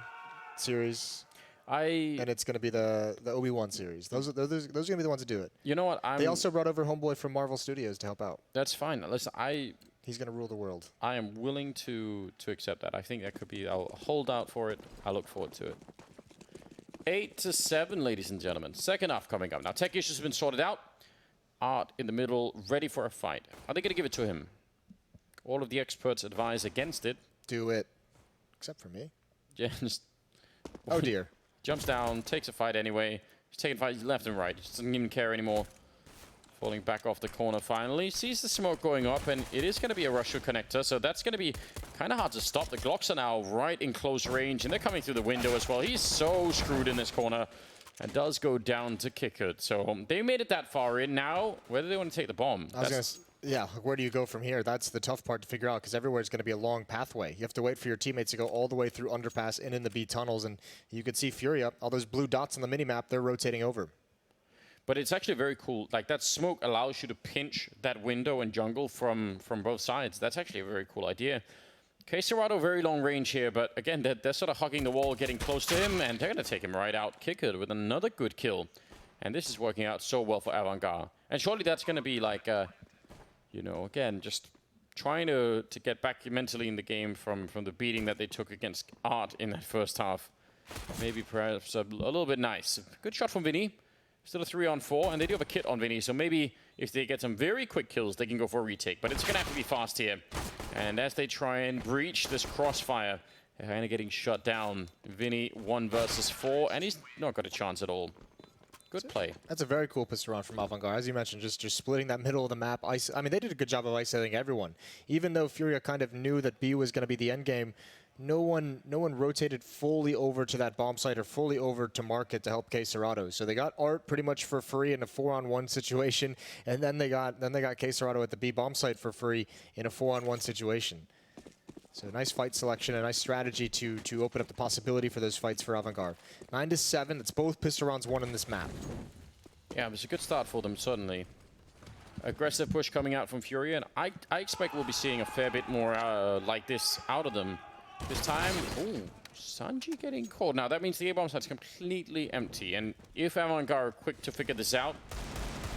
series. And it's going to be the Obi-Wan series. Those are going to be the ones to do it. You know what? They also brought over Homeboy from Marvel Studios to help out. That's fine. Listen, he's going to rule the world. I am willing to accept that. I think that could be. I'll hold out for it. I look forward to it. 8-7, ladies and gentlemen. Second half coming up. Now, tech issues have been sorted out. Art in the middle, ready for a fight. Are they going to give it to him? All of the experts advise against it. Do it. Except for me. Yeah, just oh, dear. Jumps down, takes a fight anyway. He's taking fights left and right. He doesn't even care anymore. Falling back off the corner finally. Sees the smoke going up, and it is going to be a Russia connector, so that's going to be kind of hard to stop. The Glocks are now right in close range, and they're coming through the window as well. He's so screwed in this corner, and does go down to kick it. So they made it that far in. Now, whether they want to take the bomb. Yeah, where do you go from here? That's the tough part to figure out, because everywhere is going to be a long pathway. You have to wait for your teammates to go all the way through underpass and in the B tunnels, and you can see FURIA, all those blue dots on the minimap, they're rotating over. But it's actually very cool. Like, that smoke allows you to pinch that window and jungle from both sides. That's actually a very cool idea. K-Serrato, very long range here, but again, they're sort of hugging the wall, getting close to him, and they're going to take him right out. Kick it with another good kill. And this is working out so well for AVANGAR. And surely that's going to be like, you know, again, just trying to get back mentally in the game from the beating that they took against Art in that first half. Maybe perhaps a little bit nice. Good shot from Vinny. Still a 3-on-4, and they do have a kit on Vinny, so maybe if they get some very quick kills, they can go for a retake. But it's going to have to be fast here. And as they try and breach this crossfire, they're kind of getting shut down. Vinny 1 versus 4, and he's not got a chance at all. Good play. That's a very cool pistol round from AVANGAR. As you mentioned, just splitting that middle of the map. I mean, they did a good job of isolating everyone. Even though Furia kind of knew that B was going to be the end game, no one rotated fully over to that bomb site or fully over to market to help K-Serrato. So they got Art pretty much for free in a 4-on-1 situation, and then they got K-Serrato at the B bomb site for free in a 4-on-1 situation. So nice fight selection, a nice strategy to open up the possibility for those fights for AVANGAR. 9-7, it's both pistol rounds won in this map. Yeah, it was a good start for them, certainly. Aggressive push coming out from Furia, and I expect we'll be seeing a fair bit more like this out of them. This time, ooh, Sanji getting caught. Now that means the A-bomb site's completely empty, and if AVANGAR are quick to figure this out,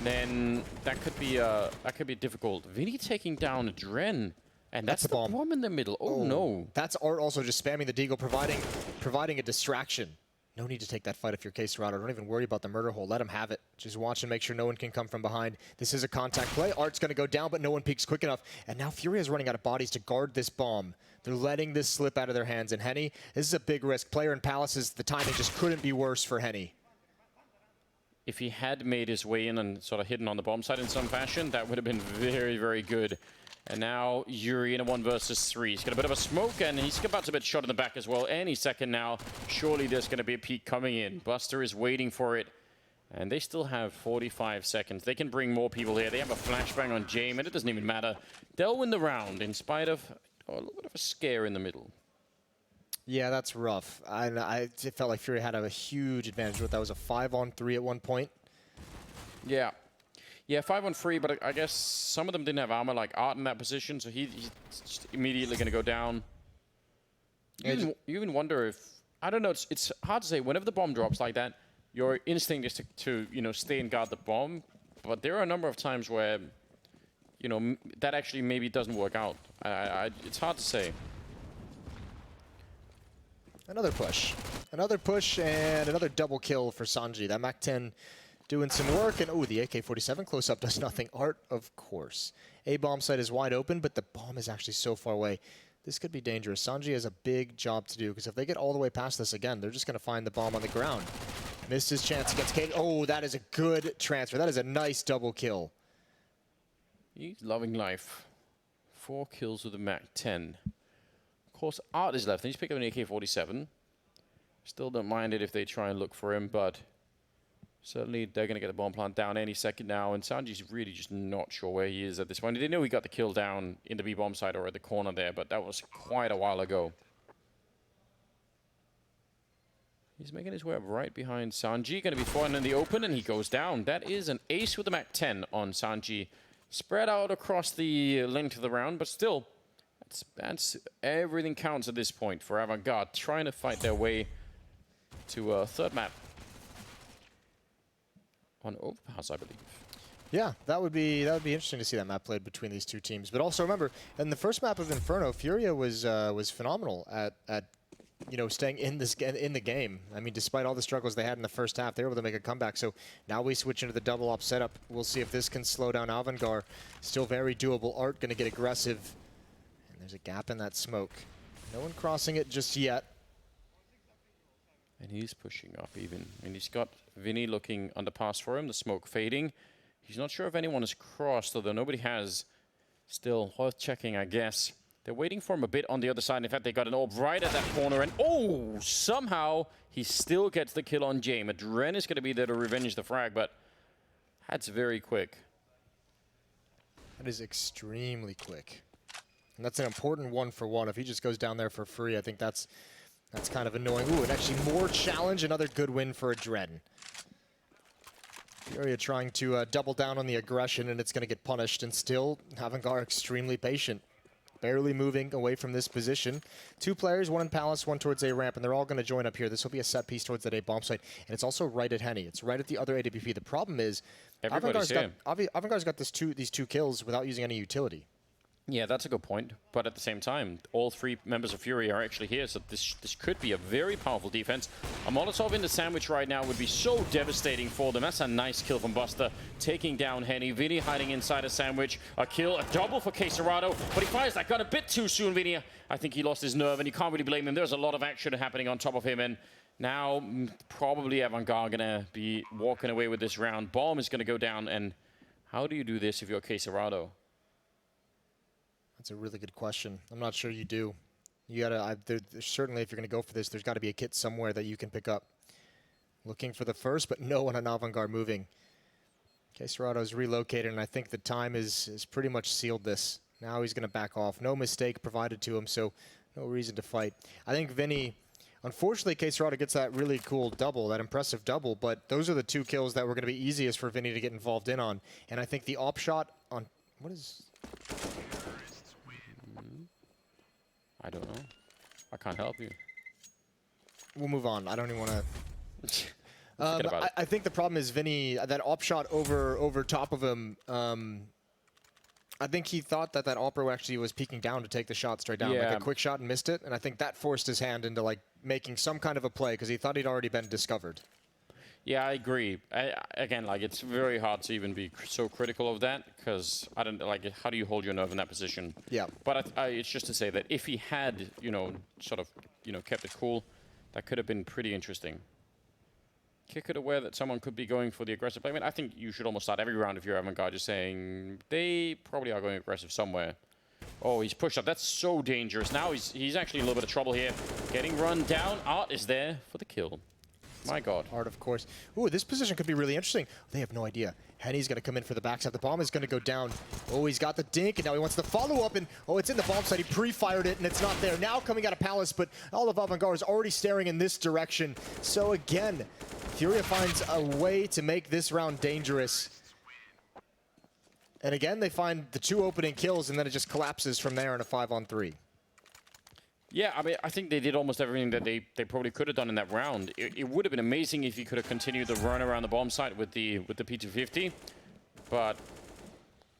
then that could be difficult. Vinny taking down Dren. And that's the bomb in the middle. Oh, no. That's Art also just spamming the deagle, providing a distraction. No need to take that fight if you're K-Serrato. Don't even worry about the murder hole. Let him have it. Just watch and make sure no one can come from behind. This is a contact play. Art's going to go down, but no one peeks quick enough. And now Furia is running out of bodies to guard this bomb. They're letting this slip out of their hands. And Henny, this is a big risk. Player in Palaces, the timing just couldn't be worse for Henny. If he had made his way in and sort of hidden on the bomb site in some fashion, that would have been very, very good. And now Yuri in a 1 versus 3. He's got a bit of a smoke, and he's about to get shot in the back as well. Any second now, surely there's going to be a peek coming in. Buster is waiting for it, and they still have 45 seconds. They can bring more people here. They have a flashbang on Jame, and it doesn't even matter. They'll win the round in spite of a little bit of a scare in the middle. Yeah, that's rough. It felt like Fury had a huge advantage with that. Was a 5-on-3 at one point. Yeah. Yeah, 5-on-3, but I guess some of them didn't have armor like Art in that position, so he's just immediately going to go down. You even wonder if... I don't know, it's hard to say. Whenever the bomb drops like that, your instinct is to stay and guard the bomb, but there are a number of times where, that actually maybe doesn't work out. It's hard to say. Another push. Another push and another double kill for Sanji. That MAC-10... doing some work, and oh, the AK-47 close-up does nothing. Art, of course. A-bomb site is wide open, but the bomb is actually so far away. This could be dangerous. Sanji has a big job to do, because if they get all the way past this again, they're just going to find the bomb on the ground. Missed his chance against Kate. Oh, that is a good transfer. That is a nice double kill. He's loving life. 4 kills with the MAC-10. Of course, Art is left, and he's picked up an AK-47. Still don't mind it if they try and look for him, but... certainly, they're going to get the bomb plant down any second now, and Sanji's really just not sure where he is at this point. They know he got the kill down in the B-bomb site or at the corner there, but that was quite a while ago. He's making his way up right behind Sanji. Going to be fought in the open, and he goes down. That is an ace with the MAC-10 on Sanji. Spread out across the length of the round, but still, that's everything counts at this point for AVANGAR, trying to fight their way to a third map. On Overpass, I believe. Yeah, that would be interesting to see that map played between these two teams. But also remember, in the first map of Inferno, Furia was phenomenal at staying in the game. I mean, despite all the struggles they had in the first half, they were able to make a comeback. So now we switch into the double op setup. We'll see if this can slow down AVANGAR. Still very doable. Art going to get aggressive, and there's a gap in that smoke. No one crossing it just yet. And he's pushing up even. And he's got Vinny looking underpass for him, the smoke fading. He's not sure if anyone has crossed, although nobody has. Still worth checking, I guess. They're waiting for him a bit on the other side. In fact, they got an orb right at that corner. And oh, somehow he still gets the kill on Jame. Dren is going to be there to revenge the frag, but that's very quick. That is extremely quick. And that's an important 1-for-1. If he just goes down there for free, I think that's kind of annoying. Ooh, and actually more challenge. Another good win for Dren. Furia trying to double down on the aggression, and it's going to get punished. And still, AVANGAR extremely patient. Barely moving away from this position. 2 players, one in Palace, one towards A ramp, and they're all going to join up here. This will be a set piece towards that A bomb site, and it's also right at Henny. It's right at the other AWP. The problem is, AVANGAR's got these two kills without using any utility. Yeah, that's a good point. But at the same time, all three members of Furia are actually here, so this could be a very powerful defense. A Molotov in the sandwich right now would be so devastating for them. That's a nice kill from Buster, taking down Henny. Vinny hiding inside a sandwich. A kill, a double for Quesarado, but he fires that gun a bit too soon, Vinny. I think he lost his nerve, and you can't really blame him. There's a lot of action happening on top of him, and now probably AVANGAR gonna be walking away with this round. Bomb is gonna go down, and how do you do this if you're Quesarado? That's a really good question. I'm not sure you do. You gotta, certainly if you're gonna go for this, there's gotta be a kit somewhere that you can pick up. Looking for the first, but no one on AVANGAR moving. Quesarado's relocated, and I think the time is pretty much sealed this. Now he's gonna back off. No mistake provided to him, so no reason to fight. I think Vinny, unfortunately, Quesarado gets that really cool double, that impressive double, but those are the two kills that were gonna be easiest for Vinny to get involved in on. And I think the op shot on, what is... I don't know. I can't help you. We'll move on. I don't even want to... Forget about it. I think the problem is Vinny, that op shot over top of him, I think he thought that opera actually was peeking down to take the shot straight down, like a quick shot, and missed it. And I think that forced his hand into like making some kind of a play because he thought he'd already been discovered. Yeah, I agree. Again, like, it's very hard to even be so critical of that because I don't like. How do you hold your nerve in that position? Yeah. But it's just to say that if he had, sort of, kept it cool, that could have been pretty interesting. Kick it aware that someone could be going for the aggressive play. I mean, I think you should almost start every round if you're AVANGAR just saying they probably are going aggressive somewhere. Oh, he's pushed up. That's so dangerous. Now he's actually in a little bit of trouble here. Getting run down. Art is there for the kill. My God. Art, of course. Ooh, this position could be really interesting. They have no idea. Henny's going to come in for the backside. The bomb is going to go down. Oh, he's got the dink, and now he wants the follow-up, and oh, it's in the bomb side. He pre-fired it, and it's not there. Now coming out of Palace, but all of AVANGAR is already staring in this direction. So again, Furia finds a way to make this round dangerous. And again, they find the two opening kills, and then it just collapses from there in a 5-on-3. Yeah, I mean, I think they did almost everything that they probably could have done in that round. It would have been amazing if he could have continued the run around the bomb site with the P250, but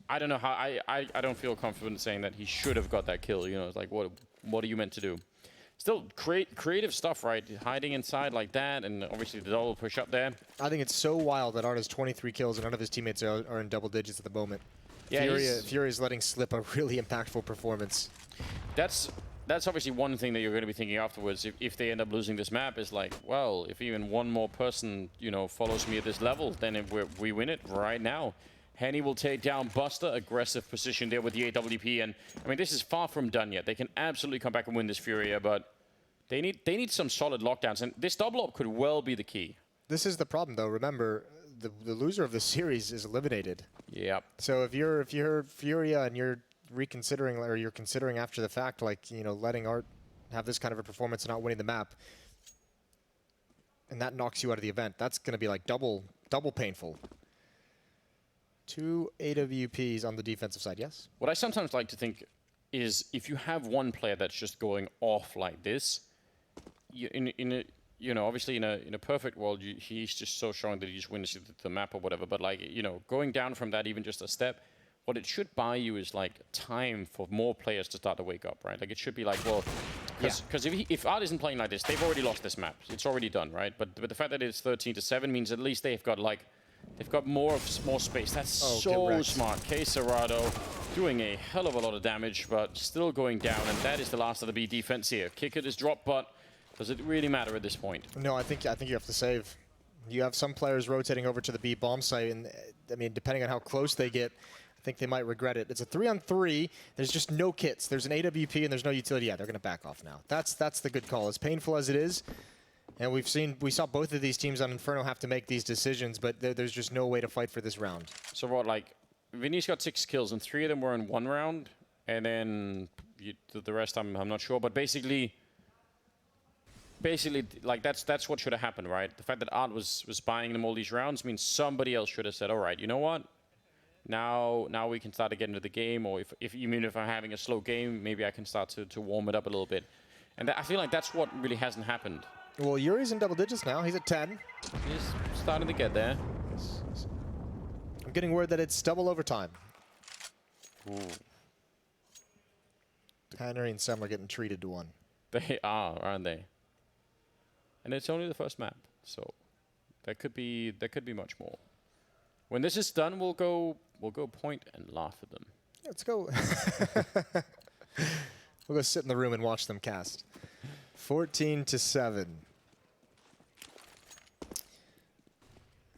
I don't know how. I don't feel confident saying that he should have got that kill. It's like, what are you meant to do? Still, creative stuff, right? Hiding inside like that, and obviously the double push up there. I think it's so wild that Art has 23 kills and none of his teammates are in double digits at the moment. Yeah, Furia's letting slip a really impactful performance. That's obviously one thing that you're going to be thinking afterwards. If they end up losing this map, is like, well, if even one more person, follows me at this level, then we win it right now. Henny will take down Buster. Aggressive position there with the AWP, and I mean, this is far from done yet. They can absolutely come back and win this Furia, but they need some solid lockdowns, and this double up could well be the key. This is the problem, though. Remember, the loser of the series is eliminated. Yep. So if you're Furia and you're reconsidering, or you're considering after the fact, like, letting Art have this kind of a performance and not winning the map, and that knocks you out of the event, that's going to be like double painful. 2 AWPs on the defensive side, yes? What I sometimes like to think is if you have one player that's just going off like this, obviously in a perfect world, he's just so strong that he just wins the map or whatever. But like, going down from that even just a step, what it should buy you is like time for more players to start to wake up, right? Like it should be like, well, because if Art isn't playing like this, they've already lost this map. It's already done, right? But the fact that it's 13-7 means at least they've got more space. That's so smart. Quesarado doing a hell of a lot of damage, but still going down, and that is the last of the B defense here. Kick it is dropped, but does it really matter at this point? No, I think you have to save. You have some players rotating over to the B bomb site, and I mean, depending on how close they get, I think they might regret it. It's a 3-on-3. There's just no kits. There's an AWP and there's no utility. Yeah, they're going to back off now. That's the good call. As painful as it is, and we saw both of these teams on Inferno have to make these decisions, but there's just no way to fight for this round. So what, like, Vinny's got 6 kills, and 3 of them were in one round, and then the rest I'm not sure, but basically, like, that's what should have happened, right? The fact that Art was buying them all these rounds means somebody else should have said, all right, you know what? Now we can start to get into the game, or even if I'm having a slow game, maybe I can start to warm it up a little bit. And I feel like that's what really hasn't happened. Well, Yuri's in double digits now. He's at 10. He's starting to get there. I'm getting word that it's double overtime. Ooh. Henry and Sam are getting treated to one. They are, aren't they? And it's only the first map, so that could be much more. When this is done, we'll go point and laugh at them. Let's go. We'll go sit in the room and watch them cast. 14-7.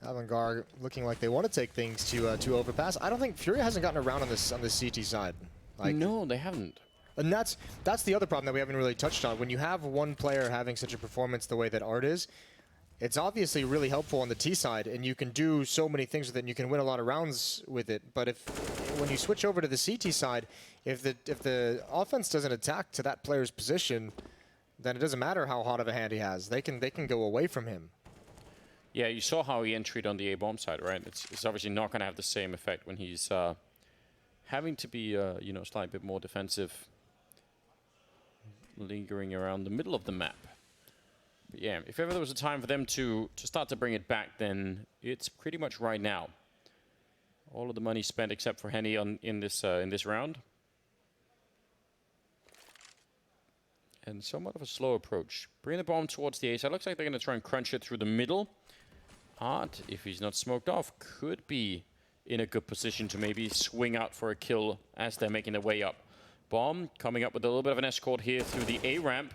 AVANGAR looking like they want to take things to overpass. I don't think FURIA hasn't gotten around on this CT side. Like, no, they haven't. And that's the other problem that we haven't really touched on. When you have one player having such a performance the way that Art is, it's obviously really helpful on the T side, and you can do so many things with it, and you can win a lot of rounds with it. But when you switch over to the CT side, if the offense doesn't attack to that player's position, then it doesn't matter how hot of a hand he has. They can go away from him. Yeah, you saw how he entered on the A-bomb side, right? It's obviously not going to have the same effect when he's having to be, you know, slightly bit more defensive, lingering around the middle of the map. But yeah, if ever there was a time for them to start to bring it back, then it's pretty much right now. All of the money spent except for Henny in this round. And somewhat of a slow approach. Bring the bomb towards the A side. Looks like they're going to try and crunch it through the middle. Art, if he's not smoked off, could be in a good position to maybe swing out for a kill as they're making their way up. Bomb coming up with a little bit of an escort here through the A ramp.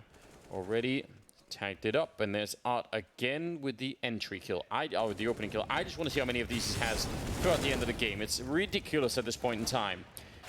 Already tagged it up, and there's Art again with the entry kill. The opening kill. I just want to see how many of these he has throughout the end of the game. It's ridiculous at this point in time.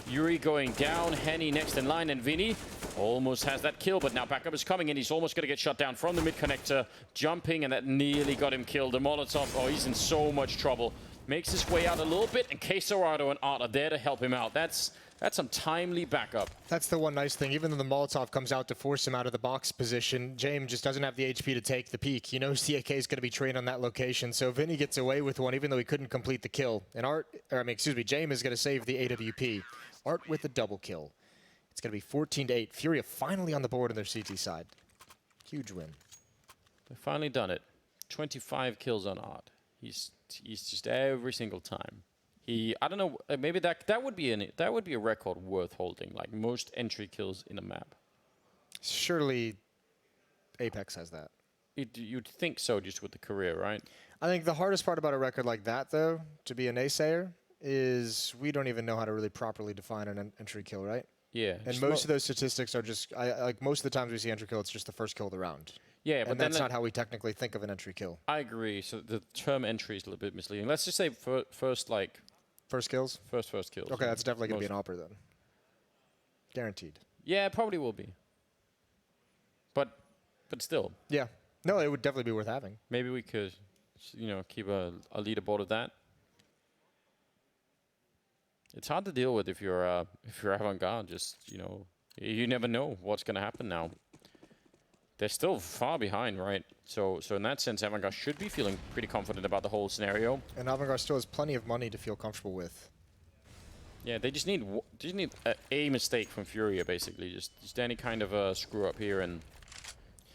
Yuri going down, Henny next in line, and Vinny almost has that kill, but now backup is coming in. He's almost going to get shut down from the mid connector, jumping, and that nearly got him killed. The Molotov, oh, he's in so much trouble. Makes his way out a little bit, and Quesorado and Art are there to help him out. That's some timely backup. That's the one nice thing. Even though the Molotov comes out to force him out of the box position, James just doesn't have the HP to take the peek. He knows CAK is going to be trained on that location, so Vinny gets away with one, even though he couldn't complete the kill. And James is going to save the AWP. Art with the double kill. It's going to be 14-8. FURIA finally on the board on their CT side. Huge win. They've finally done it. 25 kills on Art. He's just every single time. I don't know, maybe that would be a record worth holding, like most entry kills in a map. Surely Apex has that. You'd think so, just with the career, right? I think the hardest part about a record like that, though, to be a naysayer, is we don't even know how to really properly define an entry kill, right? Yeah. And most of those statistics are just, like most of the times we see entry kill, it's just the first kill of the round. Yeah, but that's not how we technically think of an entry kill. I agree. So the term entry is a little bit misleading. Let's just say first kills? First kills. Okay, that's definitely going to be an opera then. Guaranteed. Yeah, it probably will be. But still. Yeah. No, it would definitely be worth having. Maybe we could, you know, keep a leaderboard of that. It's hard to deal with if you're AVANGAR. Just, you know, you never know what's going to happen now. They're still far behind, right? So in that sense, AVANGAR should be feeling pretty confident about the whole scenario. And AVANGAR still has plenty of money to feel comfortable with. Yeah, they just need a mistake from FURIA, basically. Just any kind of a screw up here, and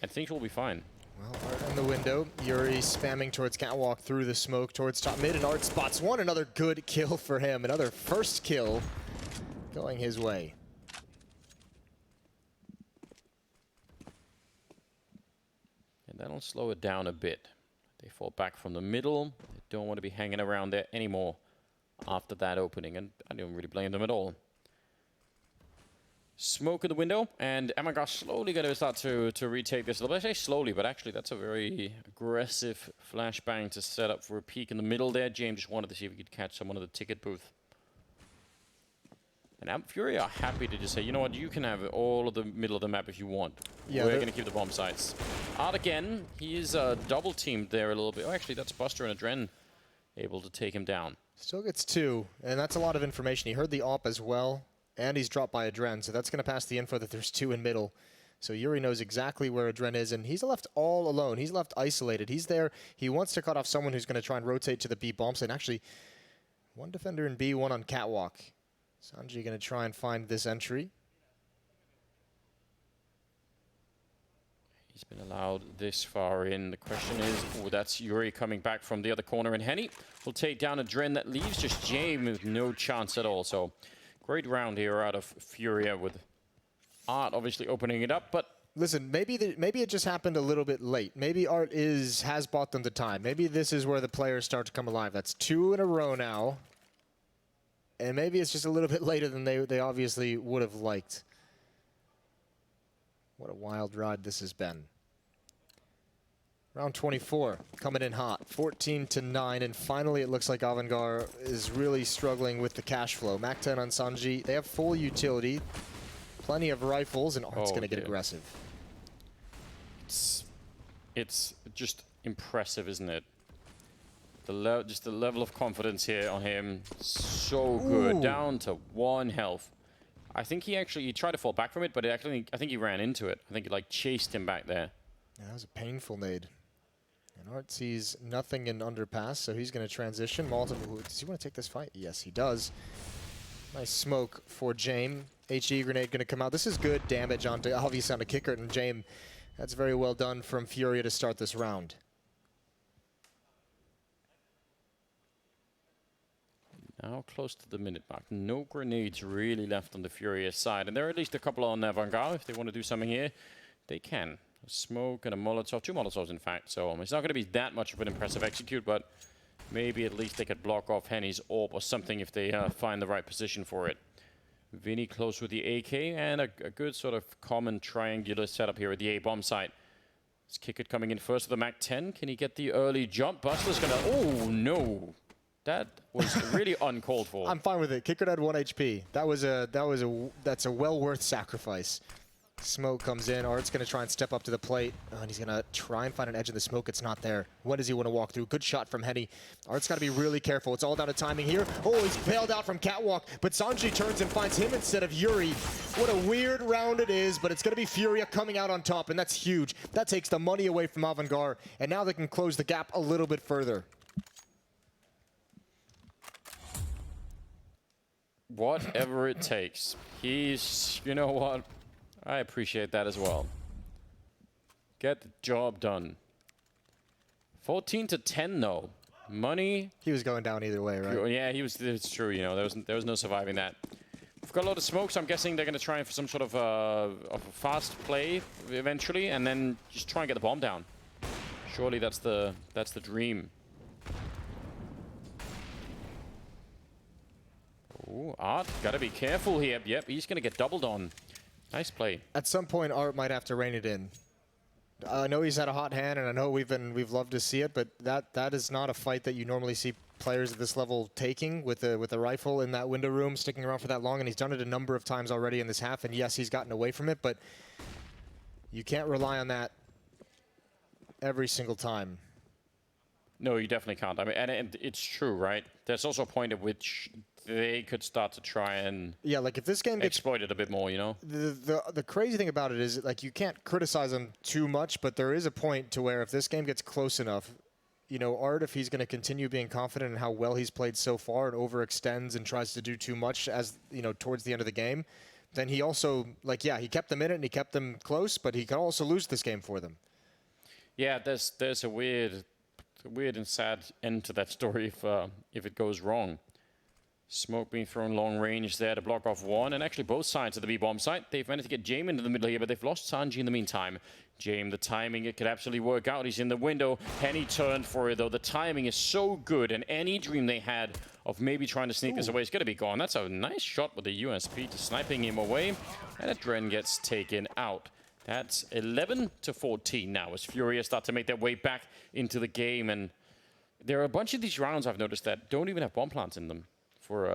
things will be fine. Well, Art in the window. Yuri spamming towards catwalk through the smoke towards top mid, and Art spots one. Another good kill for him. Another first kill going his way. And that'll slow it down a bit. They fall back from the middle. They don't want to be hanging around there anymore after that opening, and I don't really blame them at all. Smoke in the window, and AVANGAR slowly going to start to retake this. I say slowly, but actually that's a very aggressive flashbang to set up for a peek in the middle there. James just wanted to see if he could catch someone at the ticket booth. And FURIA are happy to just say, you know what, you can have all of the middle of the map if you want. Yeah, we're going to keep the bomb sites. Art again, he is double teamed there a little bit. Oh, actually, that's Buster and Adren able to take him down. Still gets two, and that's a lot of information. He heard the op as well, and he's dropped by Adren, so that's going to pass the info that there's two in middle. So Yuri knows exactly where Adren is, and he's left all alone. He's left isolated. He's there. He wants to cut off someone who's going to try and rotate to the B bomb site. And actually, one defender in B, one on catwalk. Sanji going to try and find this entry. He's been allowed this far in. The question is, oh, that's Yuri coming back from the other corner, and Henny will take down Adren. That leaves just James with no chance at all. So great round here out of FURIA with Art obviously opening it up, but listen, maybe it just happened a little bit late. Maybe Art has bought them the time. Maybe this is where the players start to come alive. That's 2 in a row now. And maybe it's just a little bit later than they obviously would have liked. What a wild ride this has been. Round 24, coming in hot, 14-9, and finally it looks like AVANGAR is really struggling with the cash flow. Mac-10 on Sanji, they have full utility, plenty of rifles, and Art's going to get aggressive. It's just impressive, isn't it? Just the level of confidence here on him, so good. Down to 1 health. I think he tried to fall back from it, but I think he ran into it. I think it like chased him back there. Yeah, that was a painful nade. And Art sees nothing in underpass, so he's going to transition. Multiple. Does he want to take this fight? Yes, he does. Nice smoke for Jame. HE grenade going to come out. This is good damage onto obviously on a kicker, and Jame. That's very well done from FURIA to start this round. Now close to the minute mark. No grenades really left on the FURIA side, and there are at least a couple on AVANGAR. If they want to do something here, they can. A smoke and a Molotov, 2 Molotovs in fact, so it's not going to be that much of an impressive execute, but maybe at least they could block off Henny's AWP or something if they find the right position for it. Vinny close with the AK, and a good sort of common triangular setup here at the A-bomb site. Is Kickert coming in first with the Mac-10? Can he get the early jump? Buster's going to... Oh, no. That was really uncalled for. I'm fine with it. Kickert had 1 HP. That's a well worth sacrifice. Smoke comes in. Art's going to try and step up to the plate. And he's going to try and find an edge in the smoke. It's not there. What does he want to walk through? Good shot from Henny. Art's got to be really careful. It's all down to timing here. Oh, he's bailed out from Catwalk. But Sanji turns and finds him instead of Yuri. What a weird round it is. But it's going to be FURIA coming out on top. And that's huge. That takes the money away from AVANGAR. And now they can close the gap a little bit further. Whatever it takes. He's... You know what? I appreciate that as well. Get the job done. 14-10 though. Money. He was going down either way, right? Yeah, he was. It's true. You know, there was no surviving that. We've got a lot of smoke, so I'm guessing they're going to try for some sort of a fast play eventually, and then just try and get the bomb down. Surely that's the dream. Ooh, Art, gotta be careful here. Yep, he's gonna get doubled on. Nice play. At some point, Art might have to rein it in. I know he's had a hot hand, and I know we've loved to see it, but that is not a fight that you normally see players at this level taking with a rifle in that window room, sticking around for that long, and he's done it a number of times already in this half, and yes, he's gotten away from it, but you can't rely on that every single time. No, you definitely can't. I mean, and it's true, right? There's also a point at which they could start to try and like if this game gets exploited a bit more, you know. The crazy thing about it is like you can't criticize them too much, but there is a point to where if this game gets close enough, you know, Art, if he's going to continue being confident in how well he's played so far and overextends and tries to do too much as you know towards the end of the game, then he also he kept them in it and he kept them close, but he can also lose this game for them. Yeah, there's a weird and sad end to that story if it goes wrong. Smoke being thrown long range there to block off one, and actually both sides of the B-bomb site. They've managed to get Jame into the middle here, but they've lost Sanji in the meantime. Jame, the timing, it could absolutely work out. He's in the window. Henny turned for it, though. The timing is so good, and any dream they had of maybe trying to sneak this away is going to be gone. That's a nice shot with the USP to sniping him away, and a Dren gets taken out. That's 11-14 now as FURIA start to make their way back into the game, and there are a bunch of these rounds I've noticed that don't even have bomb plants in them. For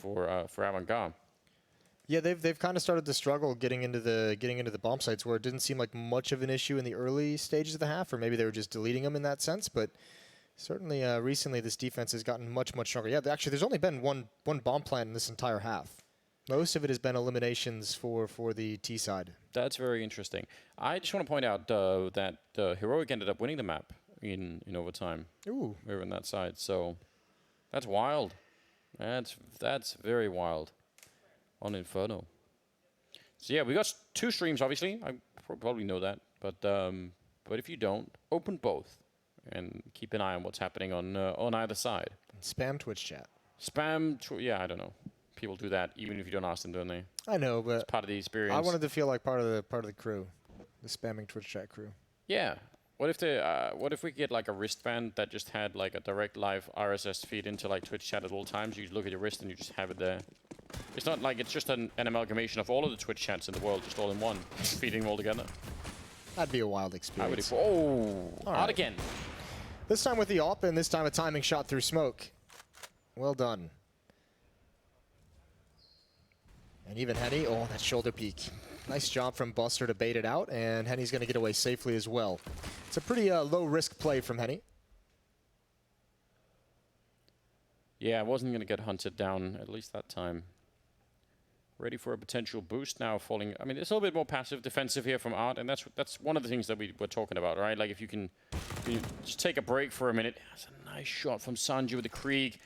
AVANGAR. Yeah, they've kind of started to struggle getting into the bomb sites where it didn't seem like much of an issue in the early stages of the half, or maybe they were just deleting them in that sense. But certainly recently, this defense has gotten much stronger. Yeah, actually, there's only been one bomb plant in this entire half. Most of it has been eliminations for the T side. That's very interesting. I just want to point out that Heroic ended up winning the map in overtime. Ooh, over on that side. So that's wild. That's very wild on Inferno. So yeah, we got 2 streams, obviously. I probably know that, but if you don't, open both and keep an eye on what's happening on either side. Spam Twitch chat. Spam, yeah, I don't know. people do that even if you don't ask them, don't they? I know, but it's part of the experience. I wanted to feel like part of the crew, the spamming Twitch chat crew. Yeah. What if we get like a wristband that just had like a direct live RSS feed into like Twitch chat at all times? You look at your wrist and you just have it there. It's not like it's just an amalgamation of all of the Twitch chats in the world, just all in one, feeding them all together. That'd be a wild experience. Oh, out again. This time with the AWP, and this time a timing shot through smoke. Well done. And even Henny, oh, that shoulder peek. Nice job from Buster to bait it out, and Henny's going to get away safely as well. It's a pretty low-risk play from Henny. Yeah, I wasn't going to get hunted down, at least that time. Ready for a potential boost now, falling. I mean, it's a little bit more passive defensive here from Art, and that's one of the things that we were talking about, right? Like, if you can just take a break for a minute. That's a nice shot from Sanji with the Krieg.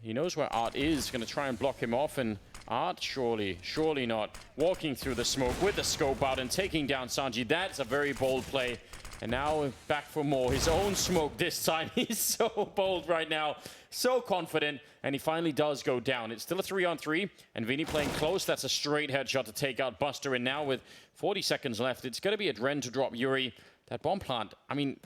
He knows where Art is, going to try and block him off, and Art, surely not. Walking through the smoke with the scope out and taking down Sanji. That's a very bold play. And now back for more. His own smoke this time. He's so bold right now. So confident. And he finally does go down. It's still a 3-on-3. And Vinny playing close. That's a straight headshot to take out Buster. And now with 40 seconds left, it's going to be a Dren to drop Yuri. That bomb plant, I mean,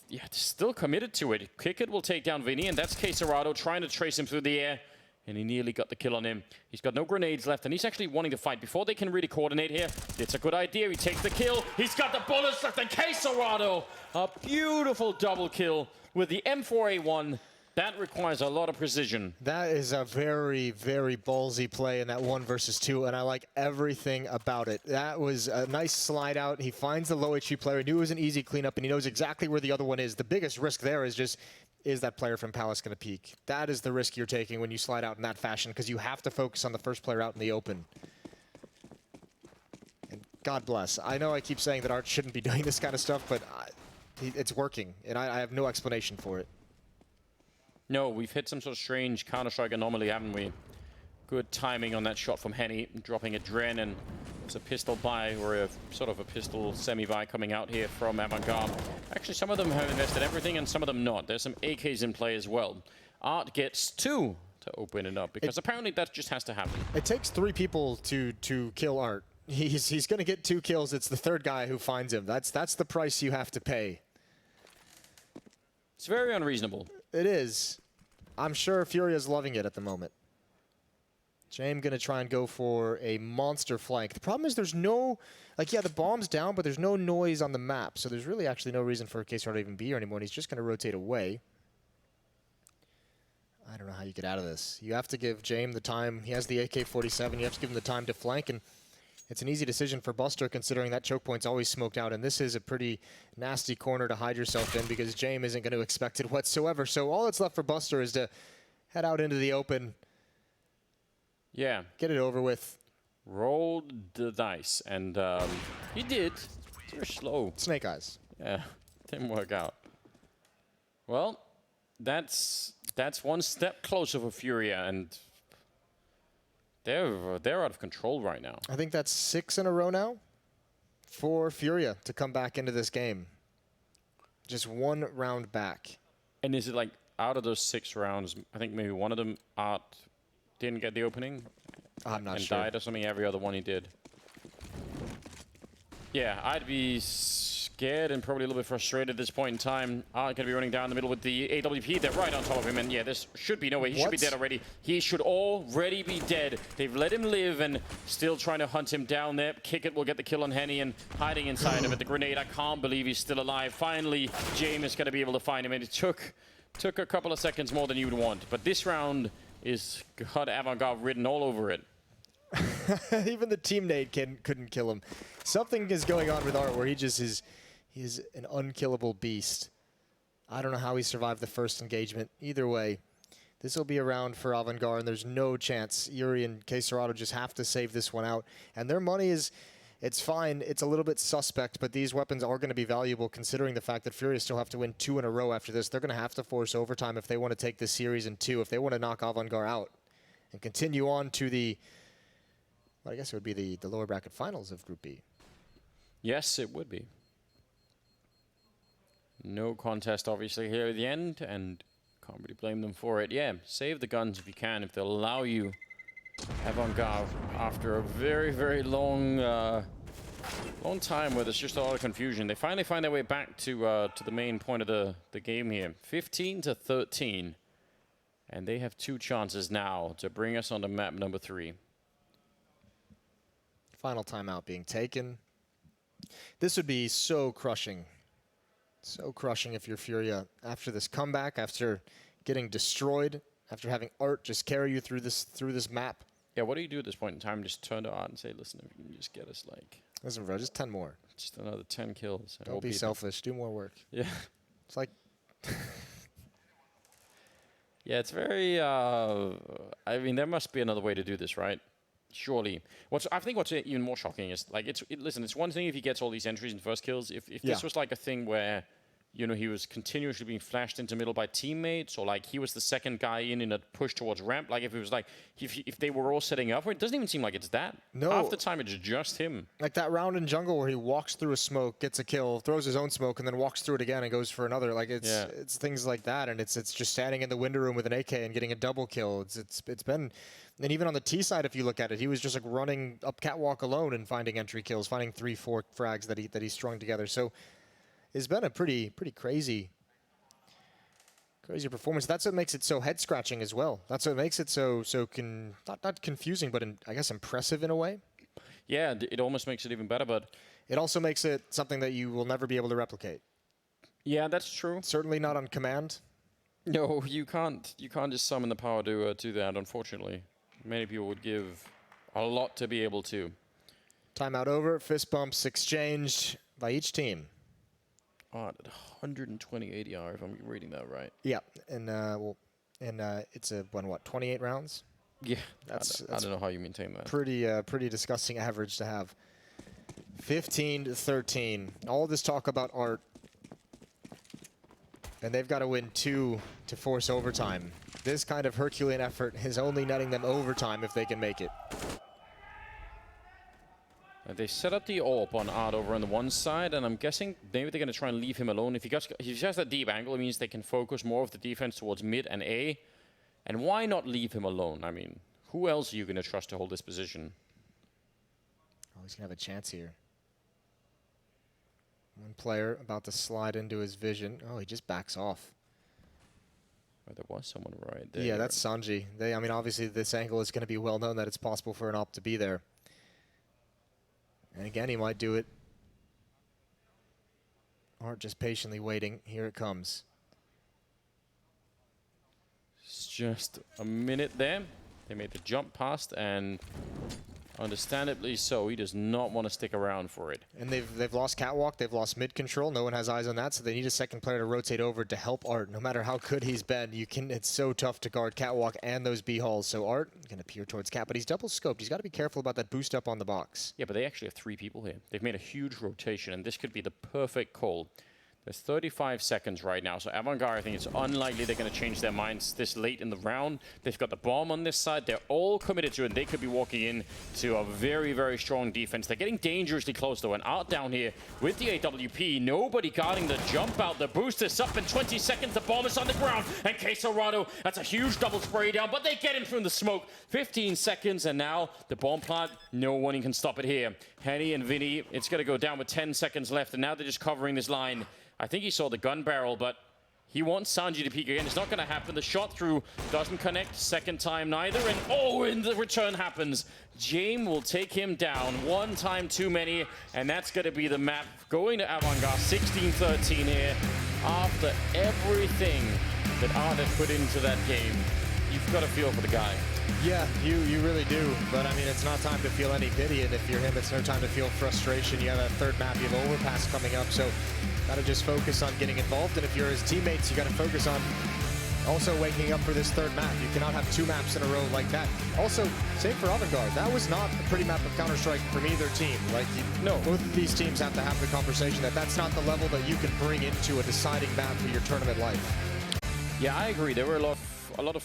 yeah, still committed to it. Kickit will take down Vinny. And that's Quesarado trying to trace him through the air. And he nearly got the kill on him. He's got no grenades left, and he's actually wanting to fight. Before they can really coordinate here, it's a good idea. He takes the kill. He's got the bullets left, and Quesarado, a beautiful double kill with the M4A1. That requires a lot of precision. That is a very, very ballsy play in that 1 versus 2, and I like everything about it. That was a nice slide out. He finds the low HP player. He knew it was an easy cleanup, and he knows exactly where the other one is. The biggest risk there is just, is that player from Palace going to peek? That is the risk you're taking when you slide out in that fashion, because you have to focus on the first player out in the open. And God bless. I know I keep saying that Art shouldn't be doing this kind of stuff, but it's working, and I have no explanation for it. No, we've hit some sort of strange Counter-Strike anomaly, haven't we? Good timing on that shot from Henny, dropping a Dren, and it's a pistol buy, or a sort of a pistol semi-buy coming out here from AVANGAR. Actually, some of them have invested everything, and some of them not. There's some AKs in play as well. Art gets 2 to open it up, because apparently that just has to happen. It takes 3 people to kill Art. He's going to get 2 kills. It's the third guy who finds him. That's the price you have to pay. It's very unreasonable. It is. I'm sure Furia's loving it at the moment. James going to try and go for a monster flank. The problem is there's no, like, yeah, the bomb's down, but there's no noise on the map. So there's really actually no reason for Quesarado to even be here anymore. And he's just going to rotate away. I don't know how you get out of this. You have to give James the time. He has the AK-47. You have to give him the time to flank. And it's an easy decision for Buster, considering that choke point's always smoked out. And this is a pretty nasty corner to hide yourself in, because James isn't going to expect it whatsoever. So all that's left for Buster is to head out into the open. Yeah. Get it over with. Rolled the dice, and he did. It's very slow. Snake eyes. Yeah, didn't work out. Well, that's one step closer for Furia, and they're out of control right now. I think that's 6 in a row now for Furia to come back into this game. Just 1 round back. And is it like, out of those 6 rounds, I think maybe one of them Art didn't get the opening? I'm not and sure. Died or something. Every other one he did. Yeah, I'd be scared and probably a little bit frustrated at this point in time. Art going to be running down the middle with the AWP. They're right on top of him, and yeah, this should be no way. He should be dead already. He should already be dead. They've let him live and still trying to hunt him down there. Kickit will get the kill on Henny and hiding inside of it. The grenade, I can't believe he's still alive. Finally, James is going to be able to find him, and it took a couple of seconds more than you would want. But this round is got AVANGAR written all over it. Even the teammate couldn't kill him. Something is going on with Art where he is an unkillable beast. I don't know how he survived the first engagement. Either way, this will be a round for AVANGAR, and there's no chance. Yuri and Quesarado just have to save this one out. And their money is, it's fine. It's a little bit suspect, but these weapons are going to be valuable considering the fact that Furia still have to win 2 in a row after this. They're going to have to force overtime if they want to take this series in 2, if they want to knock AVANGAR out and continue on to the, well, I guess it would be the lower bracket finals of Group B. Yes, it would be. No contest, obviously, here at the end, and can't really blame them for it. Yeah, save the guns if you can, if they'll allow you AVANGAR, after a very, very long time where there's just a lot of confusion, they finally find their way back to the main point of the game here. 15-13. And they have 2 chances now to bring us on to map number 3. Final timeout being taken. This would be so crushing. So crushing if you're FURIA after this comeback, after getting destroyed, after having Art just carry you through this map. Yeah, what do you do at this point in time? Just turn to Art and say, listen, if you can just get us like... Listen, bro, just 10 more. Just another 10 kills. Don't be selfish. Do more work. Yeah. It's like... Yeah, it's very... I mean, there must be another way to do this, right? Surely. I think what's even more shocking is, like, listen, it's one thing if he gets all these entries and first kills. If this was like a thing where, you know, he was continuously being flashed into middle by teammates, or like he was the second guy in a push towards ramp, like if it was like, if they were all setting up, it doesn't even seem like it's that. No. Half the time it's just him. Like that round in jungle where he walks through a smoke, gets a kill, throws his own smoke, and then walks through it again and goes for another. Like it's things like that, and it's just standing in the window room with an AK and getting a double kill. It's been, and even on the T side, if you look at it, he was just like running up catwalk alone and finding entry kills, finding 3-4 frags that he strung together. So it's been a pretty crazy performance. That's what makes it so head scratching as well. That's what makes it so not confusing, but I guess impressive in a way. Yeah, it almost makes it even better, but it also makes it something that you will never be able to replicate. Yeah, that's true. Certainly not on command. No, you can't just summon the power to do that, unfortunately. Many people would give a lot to be able to. Timeout over. Fist bumps exchanged by each team. Oh, 120 ADR, if I'm reading that right. Yeah, and it's a what 28 rounds. Yeah, that's I don't know how you maintain that. Pretty disgusting average to have. 15-13. All this talk about Art, and they've got to win 2 to force overtime. This kind of Herculean effort is only netting them overtime if they can make it. They set up the AWP on Art over on the one side, and I'm guessing maybe they're going to try and leave him alone. If he has that deep angle, it means they can focus more of the defense towards mid and A. And why not leave him alone? I mean, who else are you going to trust to hold this position? Oh, he's going to have a chance here. One player about to slide into his vision. Oh, he just backs off. Oh, there was someone right there. Yeah, that's Sanji. I mean, obviously, this angle is going to be well known that it's possible for an AWP to be there. And again, he might do it. Or just patiently waiting. Here it comes. It's just a minute there. They made the jump past, and understandably so, he does not want to stick around for it. And they've lost catwalk, they've lost mid control. No one has eyes on that, so they need a second player to rotate over to help Art. No matter how good he's been, it's so tough to guard catwalk and those B halls. So Art going to peer towards cat, but he's double scoped. He's got to be careful about that boost up on the box. Yeah, but they actually have 3 people here. They've made a huge rotation, and this could be the perfect call. There's 35 seconds right now, so AVANGAR, I think it's unlikely they're going to change their minds this late in the round. They've got the bomb on this side. They're all committed to it, and they could be walking in to a very, very strong defense. They're getting dangerously close, though, and Art down here with the AWP. Nobody guarding the jump out. The boost is up in 20 seconds. The bomb is on the ground, and Quesorado, that's a huge double spray down, but they get him from the smoke. 15 seconds, and now the bomb plant, no one can stop it here. Henny and Vinny, it's going to go down with 10 seconds left, and now they're just covering this line. I think he saw the gun barrel, but he wants Sanji to peek again. It's not going to happen. The shot through doesn't connect. Second time neither. And the return happens. James will take him down. One time too many. And that's going to be the map going to AVANGAR. 16-13 here. After everything that Art had put into that game, you've got to feel for the guy. Yeah, you really do. But I mean, it's not time to feel any pity. And if you're him, it's no time to feel frustration. You have a third map. You have overpass coming up. So got to just focus on getting involved. And if you're his teammates, you got to focus on also waking up for this third map. You cannot have 2 maps in a row like that. Also, same for AVANGAR. That was not a pretty map of Counter-Strike from either team. Like, no, both of these teams have to have the conversation that that's not the level that you can bring into a deciding map for your tournament life. Yeah, I agree. There were a lot of